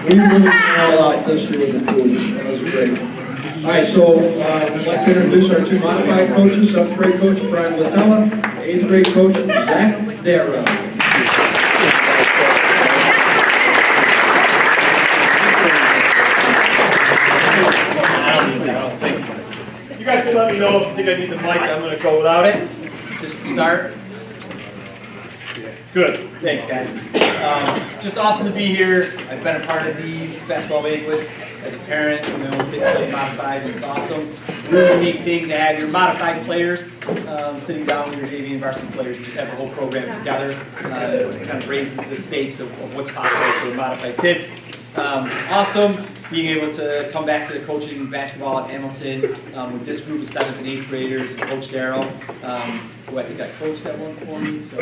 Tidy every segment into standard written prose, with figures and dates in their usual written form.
We really went all out this year with the coaches. That was great. All right, so I'd like to introduce our two modified coaches, 7th grade coach Brian Latella, 8th grade coach Zach Dara. You guys can let me know if you think I need the mic. I'm going to go without it. Just to start. Good. Thanks, guys. Just awesome to be here. I've been a part of these basketball banquets as a parent. You know, kids play modified. It's awesome. Really unique thing to have your modified players sitting down with your JV and varsity players. You just have the whole program together. It kind of raises the stakes of what's possible for the modified kids. Awesome being able to come back to the coaching basketball at Hamilton with this group of 7th and 8th graders, Coach Darrell, who I think I coached at one point. So.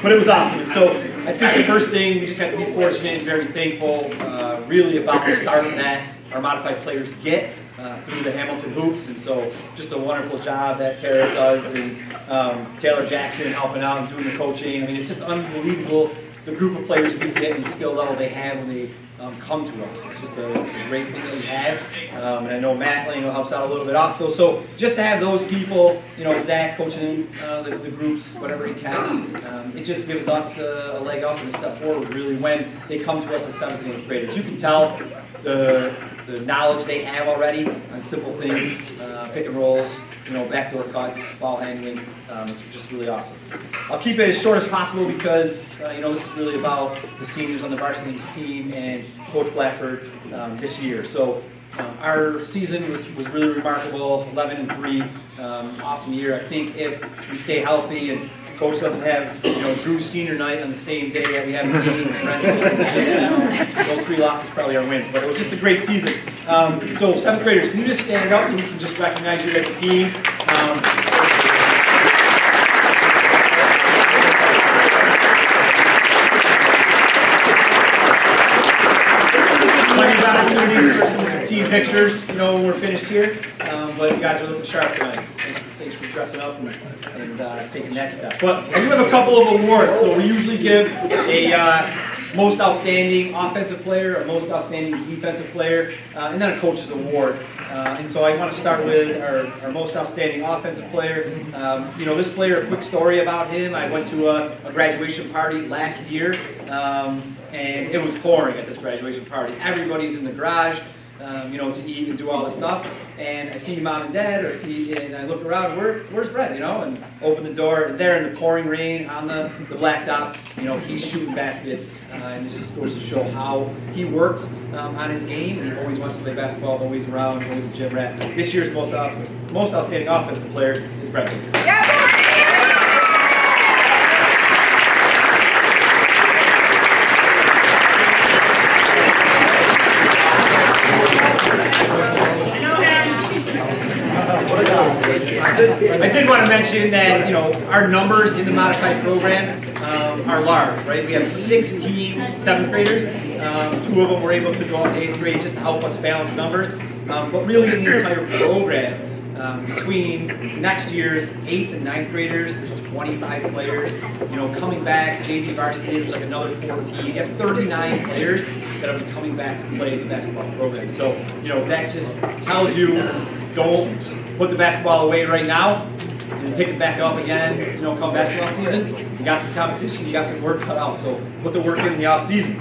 But it was awesome. And so I think the first thing, we just have to be fortunate and very thankful really about the start that our modified players get through the Hamilton hoops. And so just a wonderful job that Tara does and Taylor Jackson helping out and doing the coaching. I mean, it's just unbelievable the group of players we get and the skill level they have when they come to us. It's just a great thing that we have. And I know Matt helps out a little bit also. So just to have those people, Zach coaching the groups, whatever he can, it just gives us a leg up and a step forward really when they come to us as 7th and 8th graders. You can tell the knowledge they have already on simple things, pick and rolls, backdoor cuts, ball handling. It's just really awesome. I'll keep it as short as possible because this is really about the seniors on the varsity team and Coach Blackford this year. So our season was really remarkable, 11-3, awesome year. I think if we stay healthy and Coach doesn't have Drew's senior night on the same day that we have a game with friends, those 3 losses probably are wins. But it was just a great season. So 7th graders, can you just stand up so we can just recognize you as a team? Plenty of opportunities for some team pictures, when we're finished here. But you guys are looking sharp tonight. Thanks for dressing up and taking that step. But I do have a couple of awards. So we usually give a most outstanding offensive player, a most outstanding defensive player, and then a coach's award. And so I want to start with our most outstanding offensive player. This player, a quick story about him. I went to a graduation party last year, and it was pouring at this graduation party. Everybody's in the garage. To eat and do all this stuff, and I see mom and dad, and I look around, where's Brett, and open the door, and there in the pouring rain on the blacktop, he's shooting baskets, and it just goes to show how he works on his game, and he always wants to play basketball, always around, always a gym rat. This year's most outstanding offensive player is Brett. I did want to mention that our numbers in the modified program are large, right? We have 16 7th graders. 2 of them were able to go up to 8th grade just to help us balance numbers. But really in the entire program, between next year's 8th and 9th graders, there's 25 players. Coming back, JV varsity, there's like another 14. You have 39 players that will be coming back to play the basketball program. So, that just tells you don't put the basketball away right now and pick it back up again, come basketball season. You got some competition, you got some work cut out, so put the work in the off season.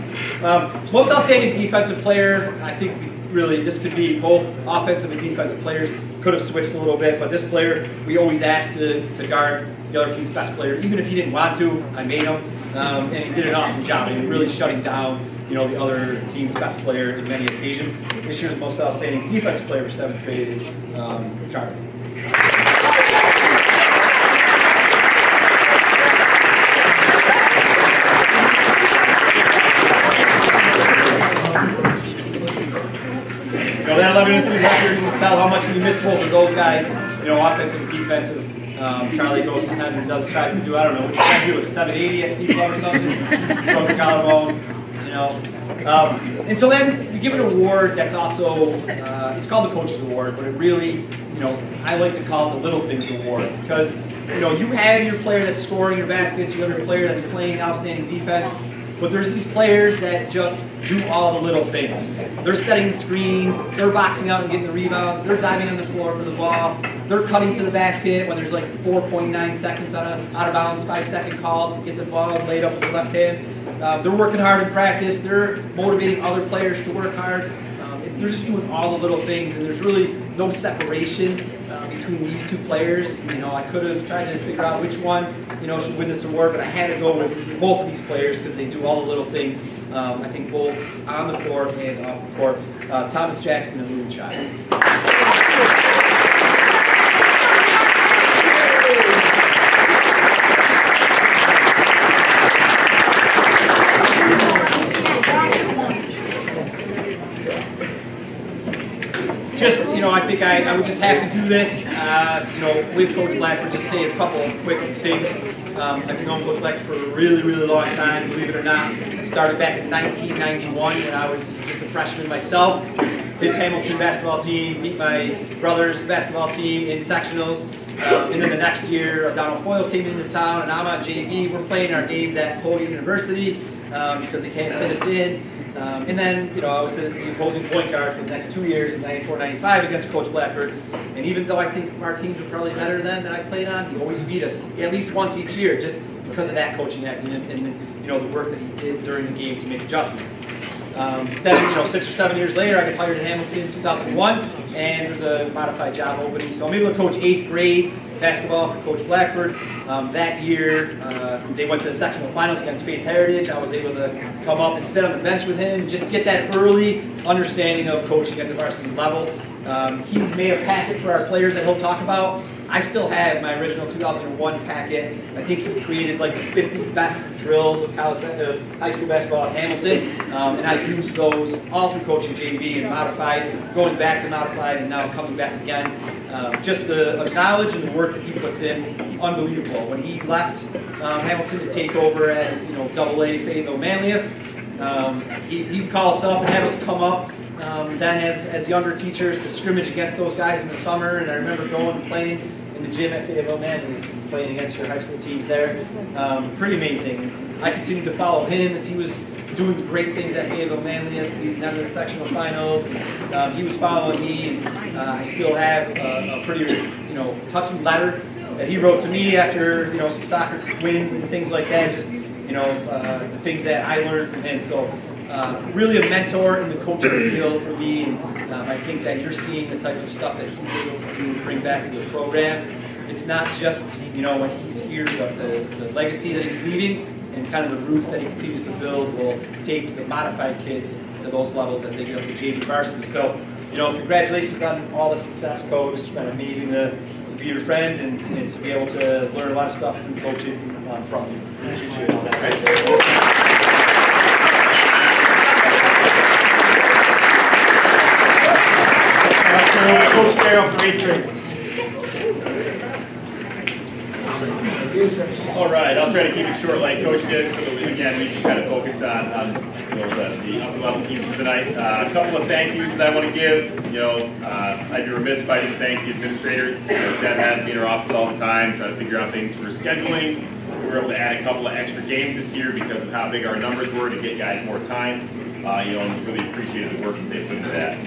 Most outstanding defensive player, I think really this could be both offensive and defensive players. Could have switched a little bit, but this player we always asked to guard the other team's best player. Even if he didn't want to, I made him, and he did an awesome job. He really shutting down the other team's best player in many occasions. This year's most outstanding defensive player for 7th grade is Charlie. That 11-3 record, you can tell how much we missed both of those guys. Offensive and defensive. Charlie goes ahead and tries to do, I don't know, what you try to do with a 780 at Steve Club or something. Broke the collarbone. And so then you give an award that's also, it's called the Coach's Award, but it really, I like to call it the Little Things Award because, you have your player that's scoring your baskets, you have your player that's playing outstanding defense, But there's these players that just do all the little things. They're setting the screens, they're boxing out and getting the rebounds, they're diving on the floor for the ball, they're cutting to the basket when there's like 4.9 seconds on an out of bounds 5-second call to get the ball laid up with the left hand. They're working hard in practice, they're motivating other players to work hard. They're just doing all the little things, and there's really no separation between these two players. I could have tried to figure out which one, should win this award, but I had to go with both of these players because they do all the little things. I think both on the court and off the court. Thomas Jackson and Louis Child. I think I would just have to do this, with Coach Blackford, just say a couple of quick things. I've known Coach Blackford for a really, really long time, believe it or not. I started back in 1991 when I was just a freshman myself. His Hamilton basketball team beat my brother's basketball team in sectionals. And then the next year, Donald Foyle came into town, and I'm on JV. We're playing our games at Cody University because they can't fit us in. And then, I was the opposing point guard for the next 2 years in 94, 95 against Coach Blackford. And even though I think our teams were probably better then that I played on, he always beat us at least once each year just because of that coaching acumen and the work that he did during the game to make adjustments. Then, 6 or 7 years later, I got hired at Hamilton in 2001, and there's a modified job opening. So I'm able to coach 8th grade basketball for Coach Blackford. That year, they went to the sectional finals against Faith Heritage. I was able to come up and sit on the bench with him and just get that early understanding of coaching at the varsity level. He's made a packet for our players that he'll talk about. I still have my original 2001 packet. I think he created like the 50 best drills of high school basketball at Hamilton, and I used those all through coaching JV and modified, going back to modified, and now coming back again. Just the knowledge and the work that he puts in, unbelievable. When he left Hamilton to take over as AA Fayetteville Manlius, he'd call us up and have us come up. Then as younger teachers to scrimmage against those guys in the summer, and I remember going and playing in the gym at Fayetteville Manlius, playing against your high school teams there. Pretty amazing. I continued to follow him as he was doing great things at Fayetteville Manlius, leading them to the sectional finals. He was following me, and I still have a pretty touching letter that he wrote to me after some soccer wins and things like that. Just the things that I learned from him. So. Really a mentor in the coaching field for me, and I think that you're seeing the type of stuff that he's able to do, bring back to the program. It's not just when he's here, but the legacy that he's leaving and kind of the roots that he continues to build will take the modified kids to those levels as they get up to JV varsity. So, congratulations on all the success, Coach. It's been amazing to be your friend and to be able to learn a lot of stuff through coaching from you. Appreciate all that. Coach Carroll from 8th grade. All right, I'll try to keep it short like Coach did, so that again we can kind of focus on the upper level teams for tonight. A couple of thank yous that I want to give. I'd be remiss if I didn't thank the administrators. Deb has me in her office all the time, trying to figure out things for scheduling. We were able to add a couple of extra games this year because of how big our numbers were to get guys more time. And really appreciated the work that they put into that.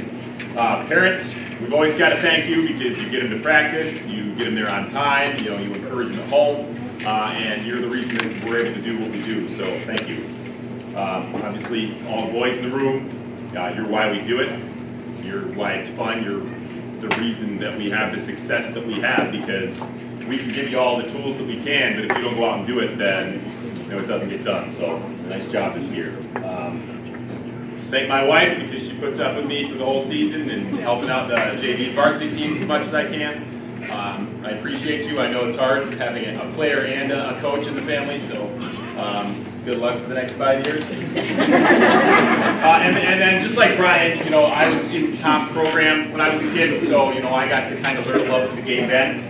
Parents, we've always got to thank you because you get them to practice, you get them there on time, you encourage them at home, and you're the reason that we're able to do what we do, so thank you. Obviously, all the boys in the room, you're why we do it, you're why it's fun, you're the reason that we have the success that we have, because we can give you all the tools that we can, but if you don't go out and do it, then it doesn't get done, so nice job this year. Thank my wife because she puts up with me for the whole season and helping out the JV varsity teams as much as I can. I appreciate you. I know it's hard having a player and a coach in the family, so good luck for the next 5 years. And then just like Brian, I was in Tom's program when I was a kid, so I got to kind of learn to love the game then.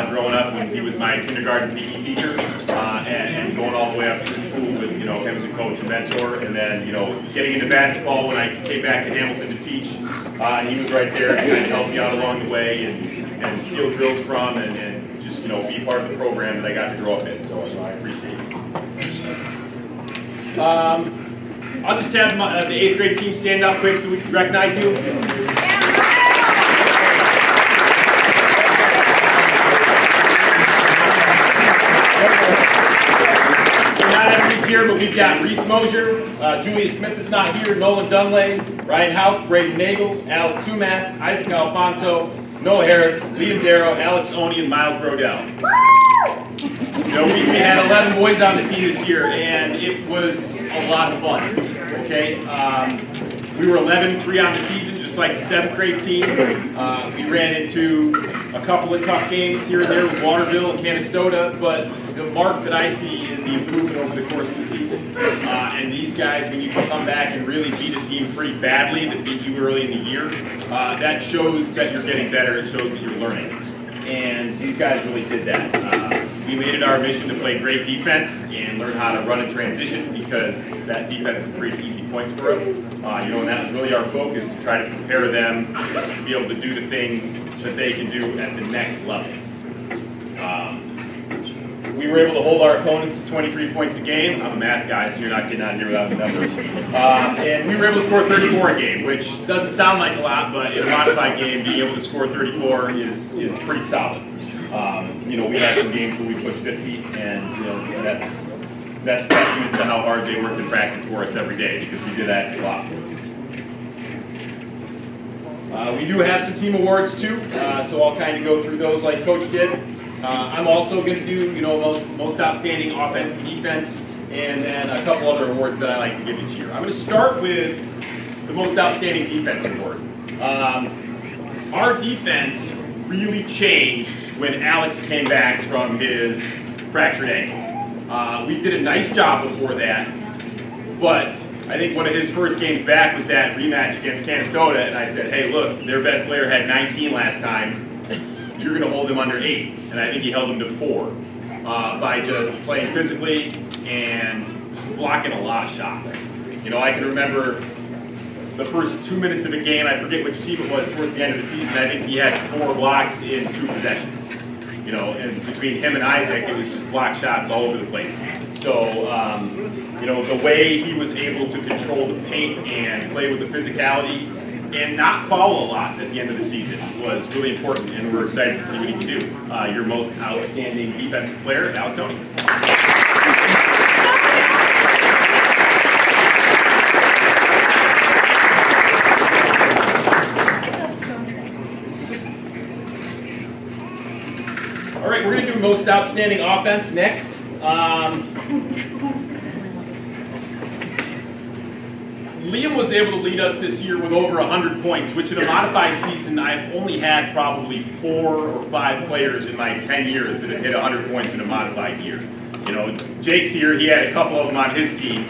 Growing up when he was my kindergarten PE teacher, and going all the way up through school with him as a coach and mentor, and then getting into basketball when I came back to Hamilton to teach. He was right there to kind of help me out along the way and steal drills from and just be part of the program that I got to grow up in. So I appreciate it. I'll just have the 8th grade team stand up quick so we can recognize you. We're not having these here, but we've got Reese Mosier, Julia Smith is not here, Nolan Dunlay, Ryan Houck, Braden Nagel, Alex Tumath, Isaac Alfonso, Noah Harris, Liam Darrow, Alex Oni, and Miles Brodell. You know, we had 11 boys on the team this year, and it was a lot of fun. Okay, we were 11-3 on the season, just like the 7th grade team. We ran into a couple of tough games here and there with Waterville and Canastota, but the mark that I see is the improvement over the course of the season. And these guys, when you can come back and really beat a team pretty badly that beat you early in the year, that shows that you're getting better. It shows that you're learning. And these guys really did that. We made it our mission to play great defense and learn how to run in transition because that defense can create easy points for us. You know, and that was really our focus to try to prepare them to be able to do the things that they can do at the next level. We were able to hold our opponents to 23 points a game. I'm a math guy, so you're not getting out of here without the numbers. And we were able to score 34 a game, which doesn't sound like a lot, but in a modified game, being able to score 34 is pretty solid. You know, we had some games where we pushed 50, and you know, that's testament to how hard they worked in practice for us every day because we did ask a lot. We do have some team awards too, so I'll kind of go through those like Coach did. I'm also going to do, you know, most outstanding offense and defense, and then a couple other awards that I like to give each year. I'm going to start with the most outstanding defense award. Our defense really changed when Alex came back from his fractured ankle. We did a nice job before that, but I think one of his first games back was that rematch against Canastota, and I said, hey, look, their best player had 19 last time. You're going to hold him under 8, and I think he held him to 4 by just playing physically and blocking a lot of shots. You know, I can remember the first 2 minutes of a game, I forget which team it was towards the end of the season, I think he had 4 blocks in 2 possessions. You know, and between him and Isaac, it was just block shots all over the place. So, you know, the way he was able to control the paint and play with the physicality and not foul a lot at the end of the season was really important, and we're excited to see what he can do. Your most outstanding defensive player, Alex Oni. All right, we're going to do most outstanding offense next. Liam was able to lead us this year with over 100 points, which in a modified season, I've only had probably 4 or 5 players in my 10 years that have hit 100 points in a modified year. You know, Jake's here, he had a couple of them on his team,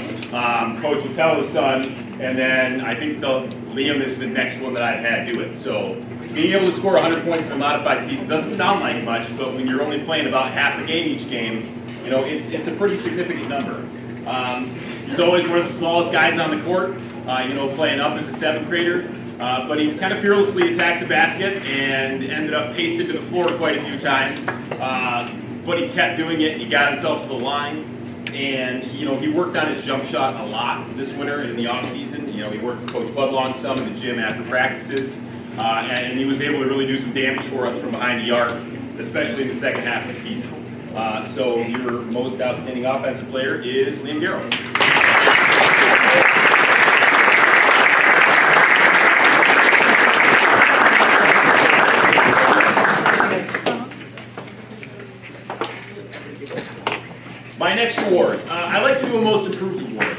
Coach Watella's son, and then I think Liam is the next one that I've had do it. So being able to score 100 points in a modified season doesn't sound like much, but when you're only playing about half a game each game, you know, it's a pretty significant number. He's always one of the smallest guys on the court, you know, playing up as a 7th grader. But he kind of fearlessly attacked the basket and ended up pasted to the floor quite a few times. But he kept doing it, and he got himself to the line. And, you know, he worked on his jump shot a lot this winter and in the off-season. You know, he worked with Coach Floodlong some in the gym after practices. And he was able to really do some damage for us from behind the arc, especially in the second half of the season. So your most outstanding offensive player is Liam Darrow. My next award, I like to do a most improved award.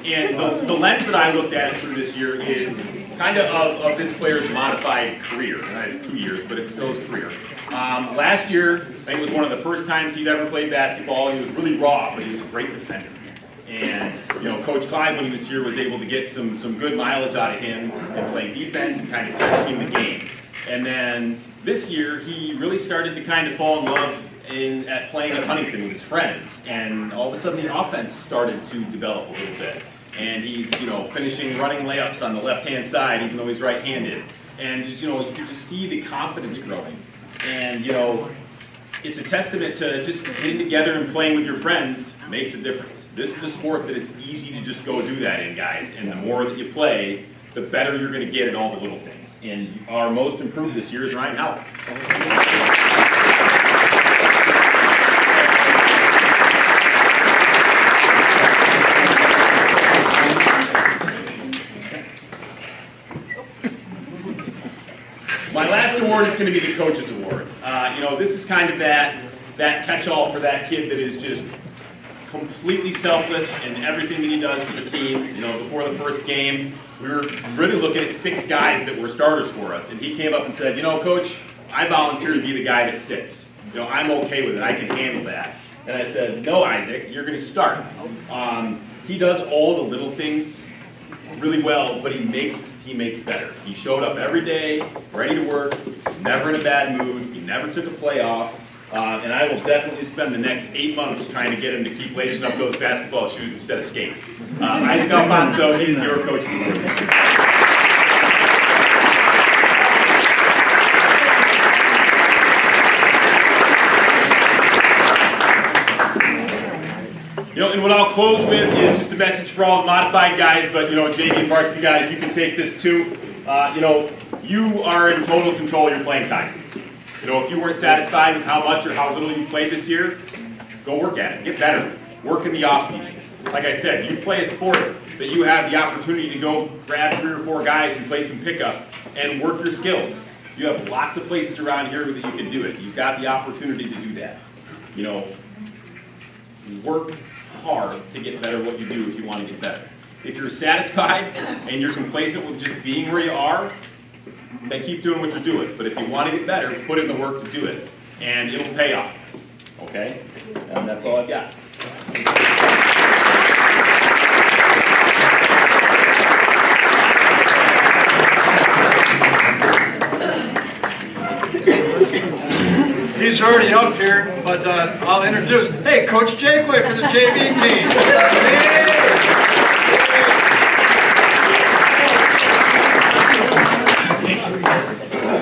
And the lens that I looked at it through this year is kind of this player's modified career. It's 2 years, but it's still his career. Last year, I think it was one of the first times he'd ever played basketball. He was really raw, but he was a great defender. And, you know, Coach Clyde, when he was here, was able to get some good mileage out of him and playing defense and kind of teaching him the game. And then this year, he really started to kind of fall in love at playing at Huntington with his friends. And all of a sudden, the offense started to develop a little bit. And he's, you know, finishing running layups on the left-hand side, even though he's right-handed. And, you know, you can just see the confidence growing. And, you know, it's a testament to just getting together and playing with your friends makes a difference. This is a sport that it's easy to just go do that in, guys, and the more that you play, the better you're going to get in all the little things. And our most improved this year is Ryan Howell. My last award is going to be the Coach's Award. This is kind of that catch-all for that kid that is just completely selfless in everything that he does for the team. Before the first game, we were really looking at 6 guys that were starters for us, and he came up and said, Coach, I volunteer to be the guy that sits. I'm okay with it. I can handle that. And I said, no, Isaac, you're going to start. He does all the little things really well, but he makes his teammates better. He showed up every day, ready to work, never in a bad mood, he never took a play off, and I will definitely spend the next 8 months trying to get him to keep lacing up those basketball shoes instead of skates. Isaac Alfonso is your Coach's Award. And what I'll close with is just a message for all the modified guys, but JV and varsity guys, you can take this too. You are in total control of your playing time. If you weren't satisfied with how much or how little you played this year, go work at it. Get better. Work in the off season. Like I said, you play a sport that you have the opportunity to go grab 3 or 4 guys and play some pickup and work your skills. You have lots of places around here that you can do it. You've got the opportunity to do that. Work hard to get better what you do if you want to get better. If you're satisfied and you're complacent with just being where you are, then keep doing what you're doing. But if you want to get better, put in the work to do it, and it'll pay off. Okay? And that's all I've got. He's already up here, but I'll introduce. Hey, Coach Jakeway for the JV team.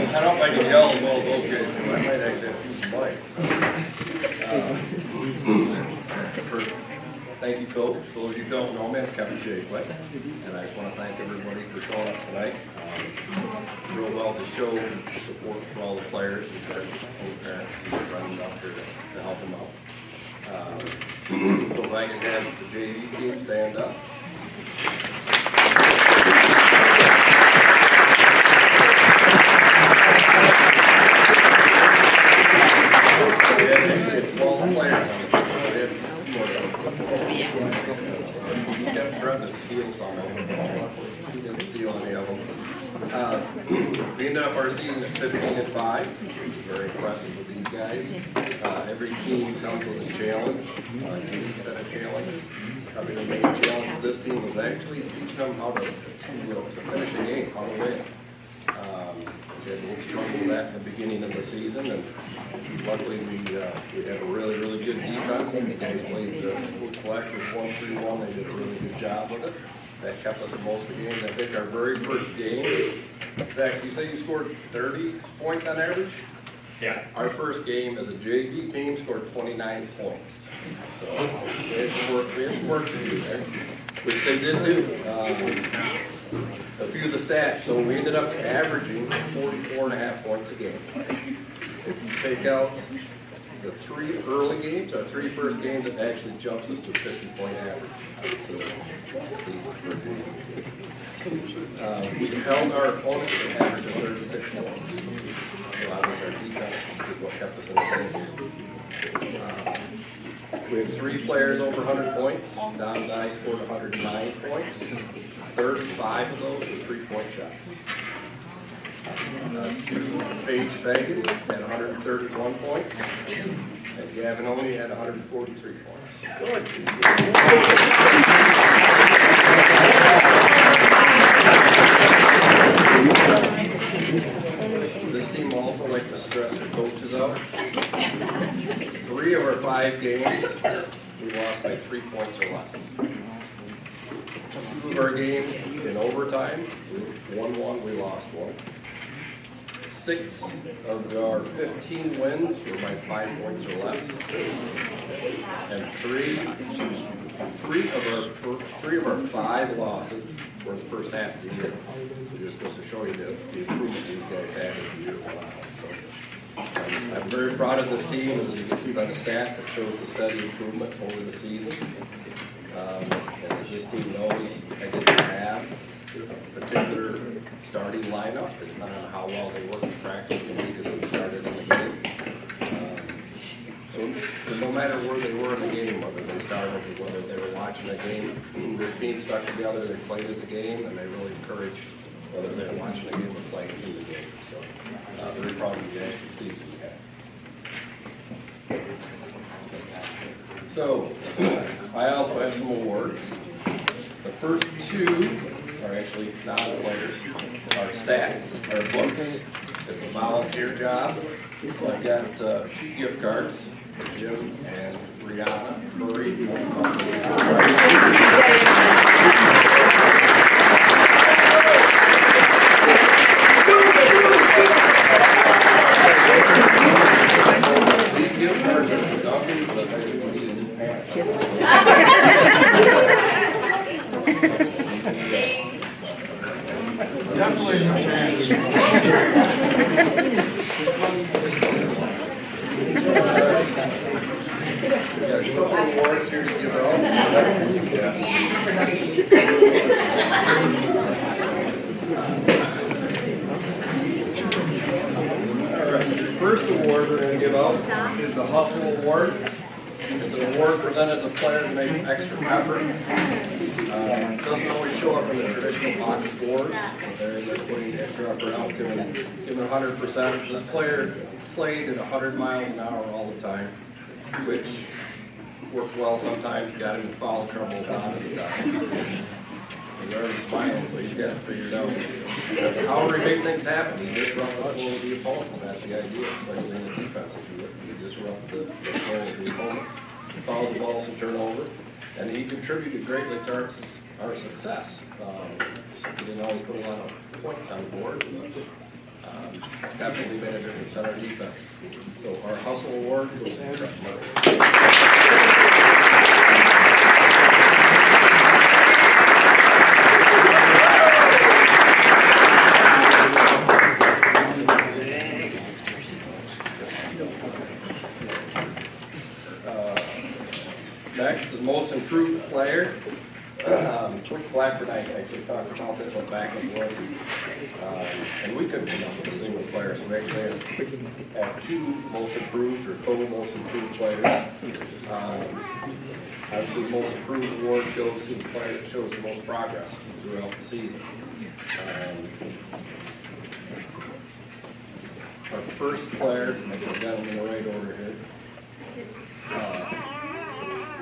I don't know if I can yell as well as those guys, but I might actually have some mics. First, thank you, Coach. So as you don't know me, I'm Kevin Jakeway, and I just want to thank everybody for showing up tonight. Real well to show support for all the players and parents and friends out there to help them out. So if I can have the JV team stand up. We ended up our season at 15-5. Very impressive with these guys. Every team comes with a challenge, a unique set of challenges. Probably the main challenge of this team was actually teaching them how to finish the game, how to win. We had a little struggle with that in the beginning of the season, and luckily we had a really, really good defense. The guys played the collective 1-3-1. They did a really good job with it. That kept us in most of the games. I think our very first game, Zach, you say you scored 30 points on average? Yeah. Our first game as a JV team scored 29 points. So we had some work to do there, which they did do. A few of the stats. So we ended up averaging 44.5 points a game. If you take out the 3 early games, our 3 first games, it actually jumps us to a 50-point average. So, we held our opponents to an average of 36 points. So obviously our defense is what kept us in the game. We had 3 players over 100 points. Don and I scored 109 points. 35 of those were 3-point shots. Paige Fagan had 131 points, and Gavin Oney had 143 points. Good. This team also likes to stress their coaches out. 3 of our 5 games, we lost by 3 points or less. 2 of our games in overtime, we won 1, we lost 1. 6 of our 15 wins were by 5 points or less. And three of our 5 losses were in the first half of the year. It just goes to show you the improvement these guys had as the year went on. So I'm very proud of this team. As you can see by the stats, it shows the steady improvement over the season. And as this team knows, I didn't have a particular starting lineup, depending on how well they work in practice the week as we started in the game. So no matter where they were in the game, whether they started or whether they were watching the game, this team stuck together, they played as a game, and they really encouraged whether they were watching the game or playing in the game. So very proud of the season we had. So I also have some awards. The first 2 are actually not players, our stats, our books. It's a volunteer job. So I've got 2 gift cards for Jim and Brianna Murray. These gift cards are for Duncan, but I didn't need a new pass. Definitely no chance. We got a couple of awards here to give out. All right, the first award we're going to give out is the Hustle Award. It's an award presented to players who make extra effort. It doesn't always show up in the traditional box scores, but they're putting extra effort out, giving 100%. This player played at 100 miles an hour all the time, which worked well sometimes, got him in foul trouble a lot of the time. He's already smiling, so he's got it figured out. However, he makes things happen. He disrupts the flow of the opponents. That's the idea, especially in the defense. If you disrupt the flow of the opponents, fouls the ball, some turnover, and he contributed greatly to our success. He didn't always put a lot of points on the board, but definitely made a difference on our defense. So our Hustle Award goes to Trent Murray. Next is most improved player. Blackford, I actually talked about this one back and forth. And we couldn't come up with a single player, so we actually have 2 most improved or total most improved players. Obviously, the most improved award shows the player that shows the most progress throughout the season. Our first player, I've got him in the right order here.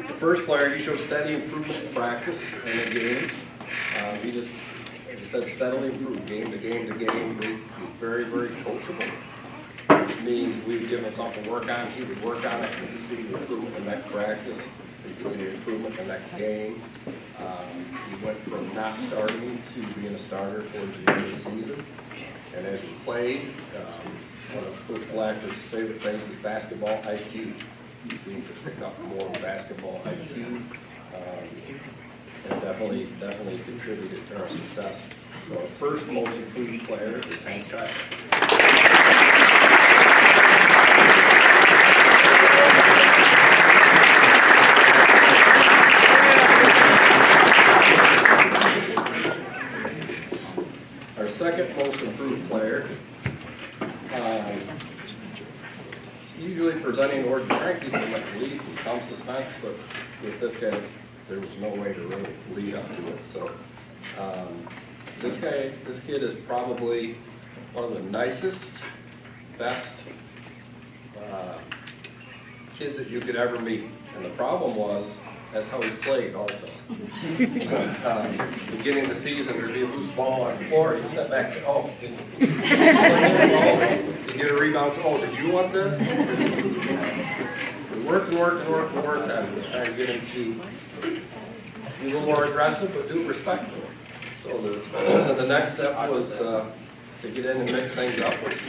The first player, he showed steady improvement in practice in the game. He just, as I said, steadily improved game to game to game. He's very, very coachable. Which means we'd give him something to work on. He would work on it. You could see the improvement in the next practice. You could see the improvement in the next game. He went from not starting to being a starter towards the end of the season. And as he played, one of Coach Blackford's favorite things is basketball IQ. He seemed to pick up more basketball IQ. And definitely contributed to our success. So our first most improved player is Hank Kyle. Our second most improved player, usually presenting or trying to keep him at least in some suspense, but with this guy, there was no way to really lead up to it. So this kid is probably one of the nicest, best kids that you could ever meet. And the problem was, that's how he played also. Beginning of the season, there'd be a loose ball on the floor, he'd step back and, oh, he'd get a rebound, so, oh, did you want this? We worked on trying to get him to be a little more aggressive, but do it respectfully. So the next step was to get in and mix things up, which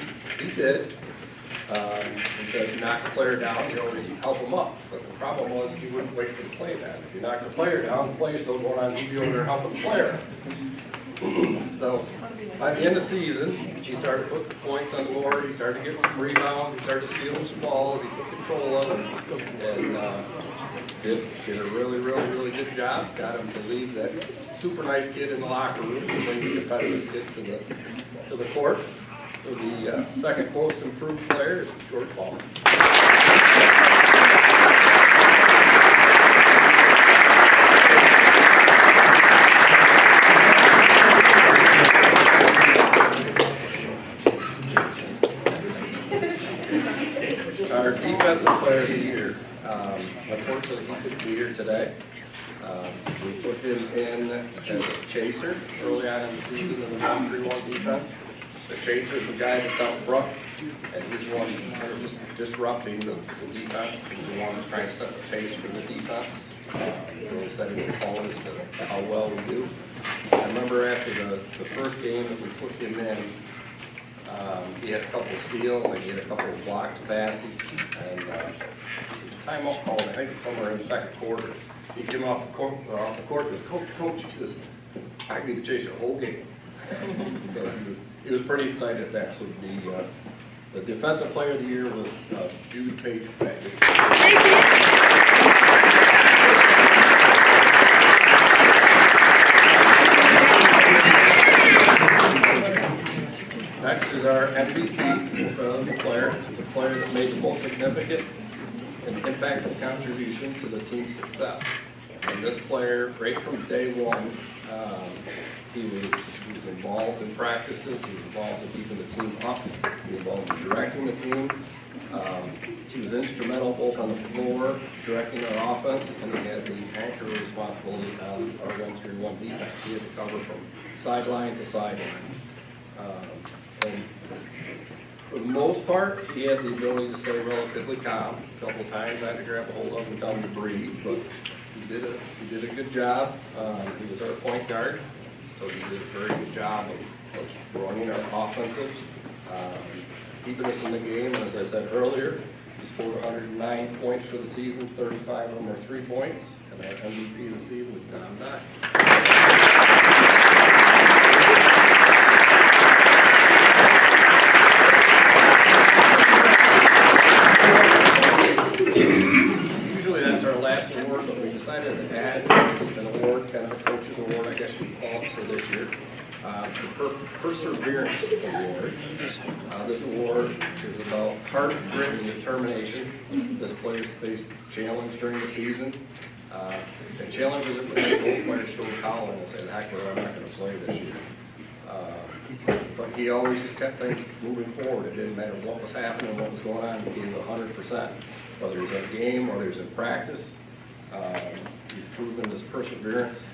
he did. He said, if you knock the player down, you always help him up. But the problem was he wouldn't wait for the play then. If you knock the player down, the play's still going on, he'd be over there helping the player. So by the end of the season, he started to put some points on the board, he started to get some rebounds, he started to steal some balls, he took control of them, and did a really good job. Got him to leave that super nice kid in the locker room to bring the competitive kid to the court. So the second most improved player is George Ball. Our defensive player of the year, unfortunately he couldn't be here today. We put him in as a chaser early on in the season in the 1-3-1 defense. The chaser is the guy that's out front, and he's the one just disrupting the defense. He's the one that's trying to set the pace for the defense. Really setting the tone as to how well we do. I remember after the first game that we put him in, he had a couple of steals, like he had a couple of blocked passes, and timeout called, I think somewhere in the second quarter. He came off the court, and goes, Coach, he says, I need to chase the whole game. So he was pretty excited at that. So the defensive player of the year was Judy Page. Next is our MVP player. It's the player that made the most significant and impactful contribution to the team's success. And this player, right from day one, he was involved in practices, he was involved in keeping the team up, he was involved in directing the team. He was instrumental both on the floor, directing our offense, and he had the anchor responsibility on our 1-3-1 defense. He had to cover from sideline to sideline. And for the most part, he had the ability to stay relatively calm. A couple of times I had to grab a hold of him and tell him to breathe, but he did a good job. He was our point guard, so he did a very good job of running our offensive, keeping us in the game. And as I said earlier, he scored 109 points for the season, 35 of them are 3 points, and our MVP of the season is Tom Dye. Usually that's our last award, but we decided to add an award, kind of a coach's award, I guess you'd call it, for this year. The Perseverance Award. This award is about heart, grit, and determination. This player faced challenge during the season. And challenges that both players throw a towel in and say, heck, I'm not going to play this year. But he always just kept things moving forward. It didn't matter what was happening, what was going on, he gave 100%. Whether it was in a game, whether it was in practice, he's proven this perseverance.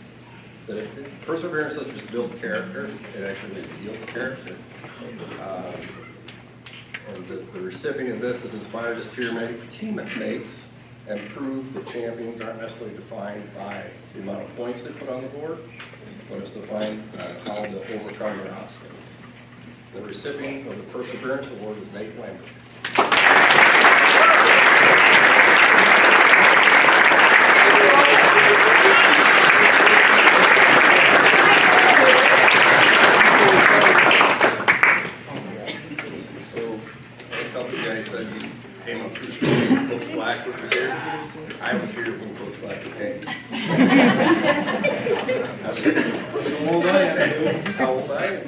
Perseverance doesn't just build character, it actually reveals character. And the recipient of this has inspired his teammates and proved that champions aren't necessarily defined by the amount of points they put on the board, but it's defined how to overcome their obstacles. The recipient of the Perseverance Award is Nate Lambert. I was here when Coach Blackwood came. How old I am? How old I am?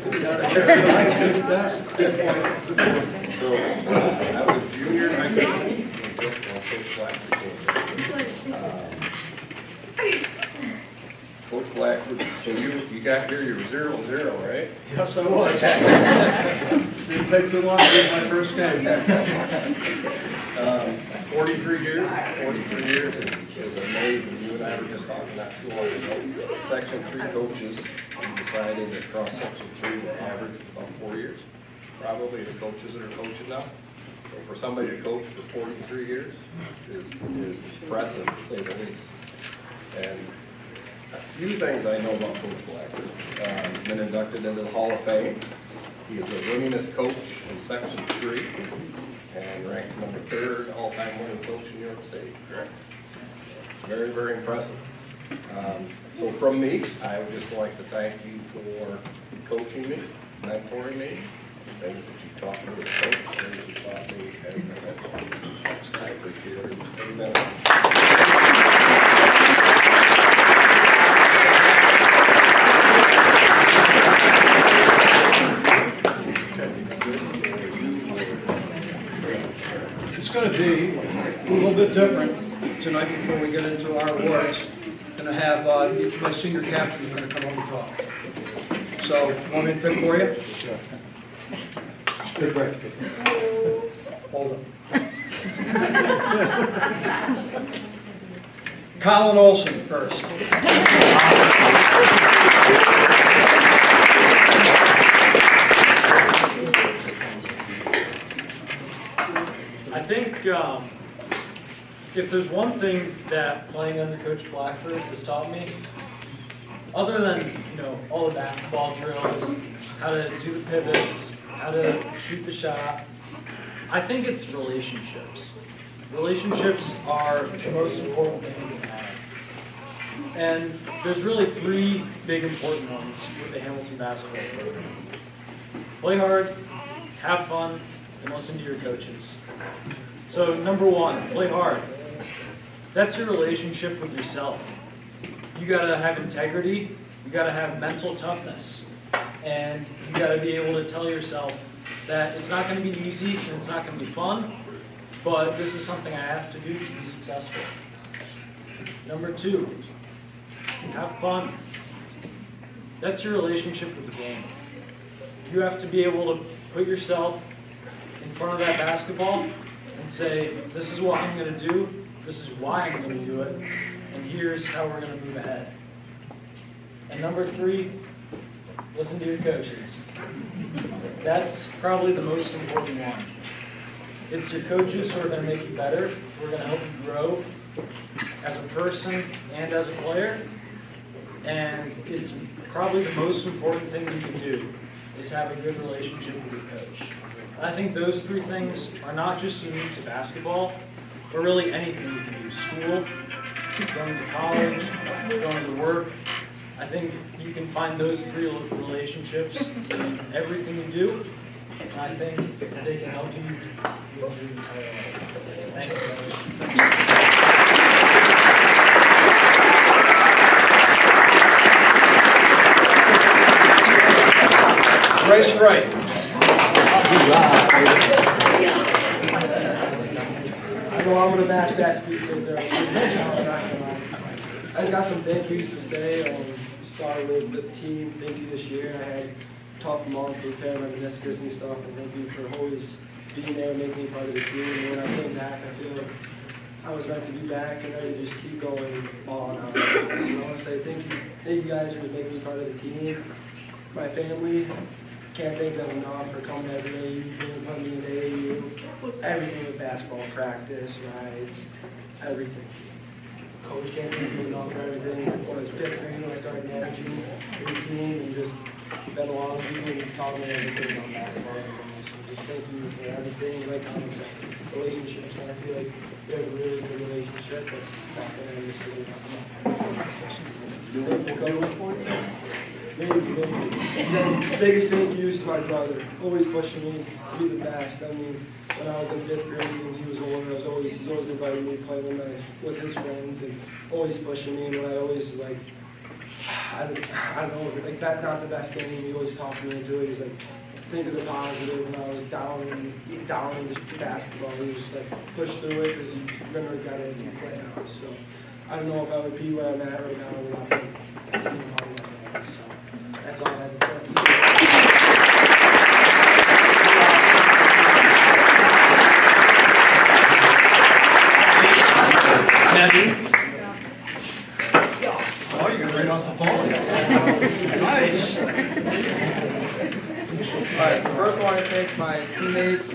So I was junior in high school until Coach Blackwood came. Coach Blackwood, so you got here, you were 0-0, right? Yes, I was. Didn't take too long to get my first game. 43 years is amazing. You and I were just talking not too long ago. Section 3 coaches decided that cross section 3 will average about 4 years. Probably the coaches that are coaching now. So for somebody to coach for 43 years is impressive, to say the least. And a few things I know about Coach Blackwood. Been inducted into the Hall of Fame. He is the winningest coach in Section 3 and ranked number 3rd all-time winning coach in New York State. Correct. Very, very impressive. So from me, I would just like to thank you for coaching me, mentoring me, things that you taught me as a coach, things that you taught me as a head. I appreciate every minute. It's going to be a little bit different tonight before we get into our awards. I'm going to have each of my senior captains are going to come up and talk. So, want me to pick for you? Sure. Pick right. Hold on. Colin Olson first. I think if there's one thing that playing under Coach Blackford has taught me, other than all the basketball drills, how to do the pivots, how to shoot the shot, I think it's relationships. Relationships are the most important thing you can have. And there's really 3 big important ones with the Hamilton basketball program. Play hard, have fun, and listen to your coaches. So number 1, play hard. That's your relationship with yourself. You gotta have integrity, you gotta have mental toughness, and you gotta be able to tell yourself that it's not gonna be easy and it's not gonna be fun, but this is something I have to do to be successful. Number 2, have fun. That's your relationship with the game. You have to be able to put yourself in front of that basketball and say, this is what I'm going to do, this is why I'm going to do it, and here's how we're going to move ahead. And number 3, listen to your coaches. That's probably the most important one. It's your coaches who are going to make you better, who are going to help you grow as a person and as a player, and it's probably the most important thing you can do is have a good relationship with your coach. And I think those 3 things are not just unique to basketball, but really anything you can do. School, going to college, going to work. I think you can find those 3 relationships in everything you do, and I think they can help you with your entire life. Thank you, guys. Race right. I know I'm going to match that speech right there. I got some thank yous to say. Started with the team, thank you this year. I had talked month with repair my meniscus and stuff, and thank you for always being there and making me part of the team. And when I came back, I feel like I was meant to be back and ready to just keep going on. So I want to say thank you guys for making me part of the team. My family, can't thank them enough for coming every day. You've been putting me in the AAU, everything with basketball, practice, rides, everything. Coach can't thank you enough for everything. When I was 5th grade, when I started managing the team, and just been along with you and taught me everything about basketball. So just thank you for everything. Like Colin said, relationships, and I feel like we have a really good relationship. That's not going to just really Maybe. And the biggest thank you is to my brother, always pushing me to be the best. I mean, when I was in 5th grade and he was older, he's always inviting me to play with his friends and always pushing me. And when I always like, I don't know, like that not the best game. He always talked me into it. He's like, think of the positive. When I was down in just basketball, he was just like push through it because you never got anything to play now. So I don't know if I would be where I'm at right now without him being part of my life. So that's all I had to say. Oh, you're going to read off the phone? Nice. All right, first I want to thank my teammates,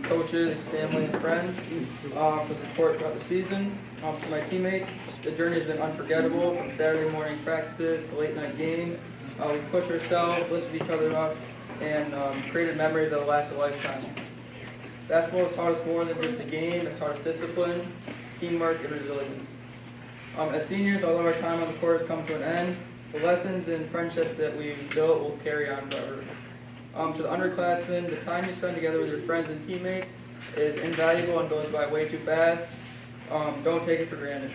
coaches, family, and friends for the support throughout the season. For my teammates, the journey has been unforgettable from Saturday morning practices to late night games. We push ourselves, lift each other up, and created memories that will last a lifetime. Basketball has taught us more than just a game. It's taught us discipline, teamwork, and resilience. As seniors, although our time on the court has come to an end, the lessons and friendships that we've built will carry on forever. To the underclassmen, the time you spend together with your friends and teammates is invaluable and goes by way too fast. Don't take it for granted.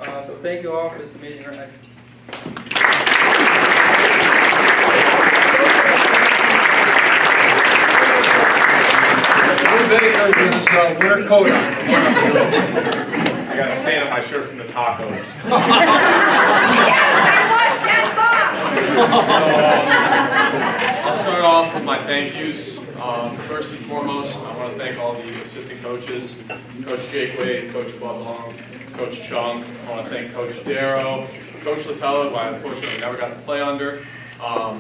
So thank you all for this amazing ride. Wear a coat on. I gotta stand on my shirt from the tacos. I'll start off with my thank yous. First and foremost, I want to thank all the assistant coaches, Coach Jake Wade, Coach Budlong, Coach Chung. I want to thank Coach Darrow, Coach Latella, who I unfortunately never got to play under. I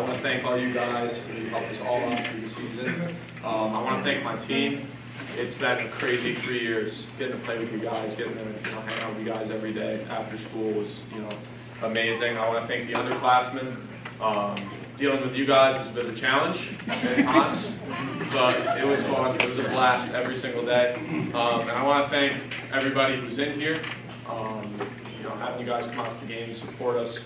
want to thank all you guys who helped us all out through the season. I want to thank my team. It's been a crazy 3 years getting to play with you guys, getting to hang out with you guys every day after school was amazing. I want to thank the underclassmen. Dealing with you guys was a bit of a challenge at times, but it was fun. It was a blast every single day. And I want to thank everybody who's in here. Having you guys come out to the game, support us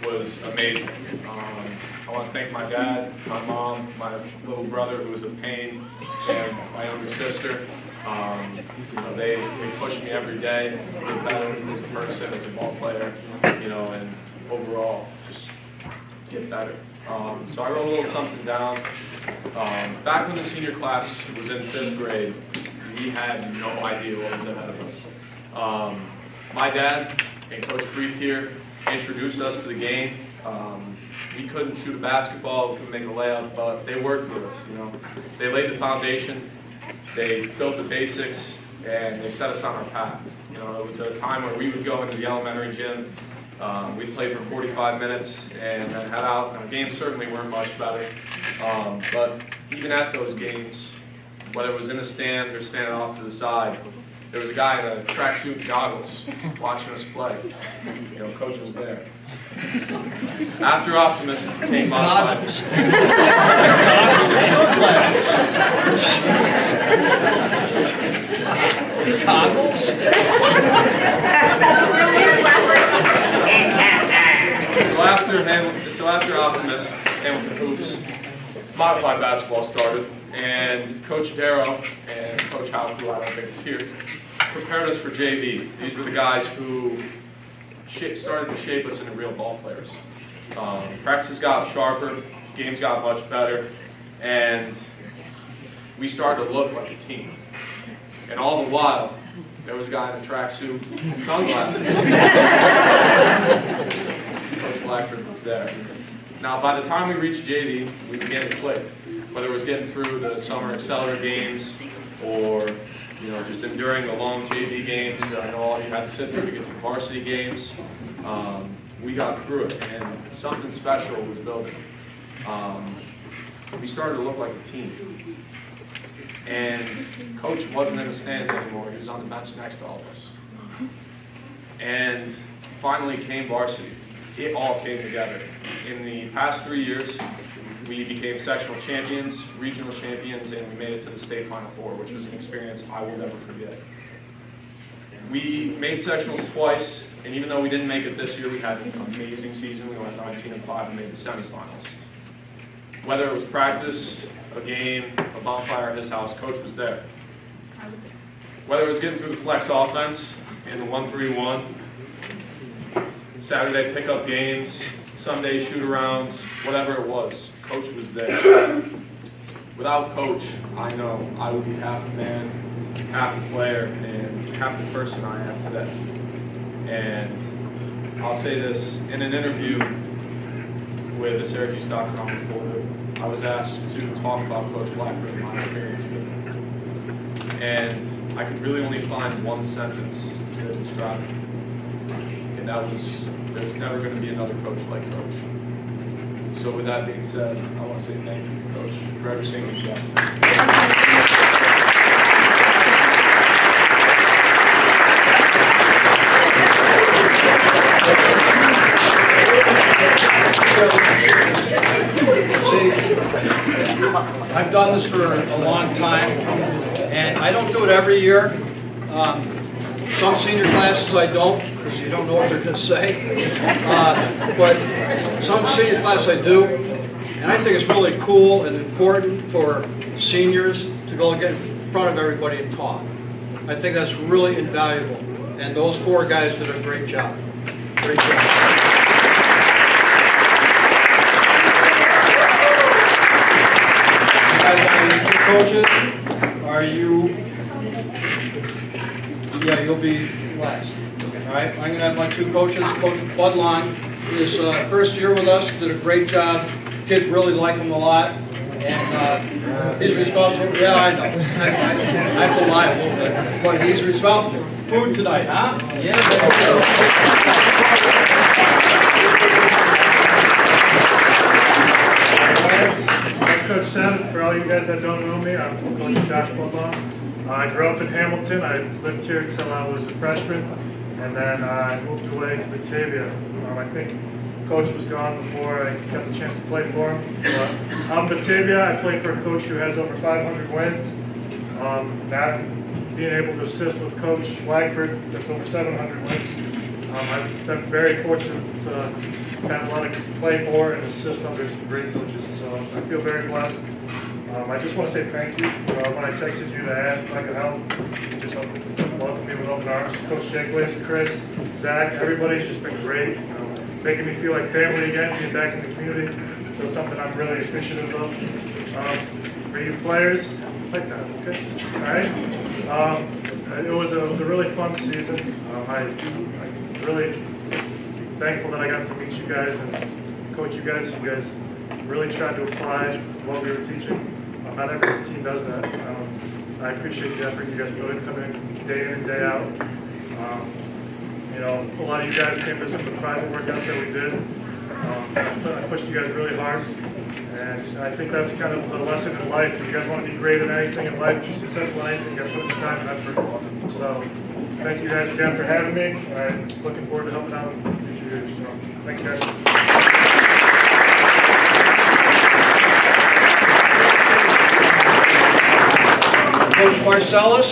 was amazing. I want to thank my dad, my mom, my little brother who was a pain, and my younger sister. They push me every day to get better as a person, as a ball player, and overall just get better. So I wrote a little something down. Back when the senior class was in 5th grade, we had no idea what was ahead of us. My dad and Coach Freeth here introduced us to the game. We couldn't shoot a basketball, we couldn't make a layup, but they worked with us. They laid the foundation, they built the basics, and they set us on our path. It was a time where we would go into the elementary gym. We'd play for 45 minutes and then head out. Our games certainly weren't much better, but even at those games, whether it was in the stands or standing off to the side, there was a guy in a tracksuit and goggles watching us play. Coach was there. After Optimist came modified. Goggles? So after Optimist, Hamilton Hoops, modified basketball started, and Coach Darrow and Coach Howe, who I don't think is here, prepared us for JV. These were the guys who started to shape us into real ball players. Practices got sharper, games got much better, and we started to look like a team. And all the while, there was a guy in a tracksuit and sunglasses. Coach Blackford was there. Now, by the time we reached JV, we began to click. Whether it was getting through the summer accelerator games or just enduring the long JV games. I know all you had to sit through to get to the varsity games. We got through it, and something special was building. We started to look like a team. And Coach wasn't in the stands anymore. He was on the bench next to all of us. And finally came varsity. It all came together. In the past 3 years, we became sectional champions, regional champions, and we made it to the state Final Four, which was an experience I will never forget. We made sectionals twice, and even though we didn't make it this year, we had an amazing season. We went 19-5 and made the semifinals. Whether it was practice, a game, a bonfire at his house, Coach was there. Whether it was getting through the flex offense in the 1-3-1, Saturday pickup games, Sunday shoot-arounds, whatever it was, Coach was there. Without Coach, I know I would be half the man, half the player, and half the person I am today. And I'll say this, in an interview with the Syracuse.com reporter, I was asked to talk about Coach Blackford and my experience with him. And I could really only find one sentence to describe him. And that was, there's never going to be another coach like Coach. So with that being said, I want to say thank you, Coach, for everything you've done. See, I've done this for a long time, and I don't do it every year. Some senior classes I don't, because you don't know what they're going to say. But some senior classes I do, and I think it's really cool and important for seniors to go and get in front of everybody and talk. I think that's really invaluable, and those 4 guys did a great job. Great job. Coaches, are you? Yeah, you'll be last. All right, I'm going to have my 2 coaches. Coach Bud Long is first year with us, did a great job. Kids really like him a lot, and he's responsible. Yeah, I know. I have to lie a little bit, but he's responsible for food tonight, huh? Yeah. I'm Coach Sen. For all you guys that don't know me, I'm Coach Basketball Banquet. I grew up in Hamilton. I lived here until I was a freshman, and then I moved away to Batavia. I think Coach was gone before I got the chance to play for him. But I'm Batavia. I play for a coach who has over 500 wins. That being able to assist with Coach Flagford, that's over 700 wins. I've been very fortunate to have a lot of play for and assist under some great coaches, so I feel very blessed. I just want to say thank you. When I texted you to ask if I could help, you just welcomed me with open arms. Coach Jake, Chris, Zach, everybody's just been great, making me feel like family again, being back in the community. So it's something I'm really appreciative of. For you players, like that, okay? All right. It was a really fun season. I'm really thankful that I got to meet you guys and coach you guys. You guys really tried to apply what we were teaching. Not every team does that. I appreciate the effort you guys put in day in and day out. You know, a lot of you guys came to some of the private workouts that we did. I pushed you guys really hard, and I think that's kind of a lesson in life. If you guys want to be great at anything in life, be successful in anything, you got to put the time and effort. So, thank you guys again for having me. I'm looking forward to helping out in future years. So, thank you guys. Coach Marcellus,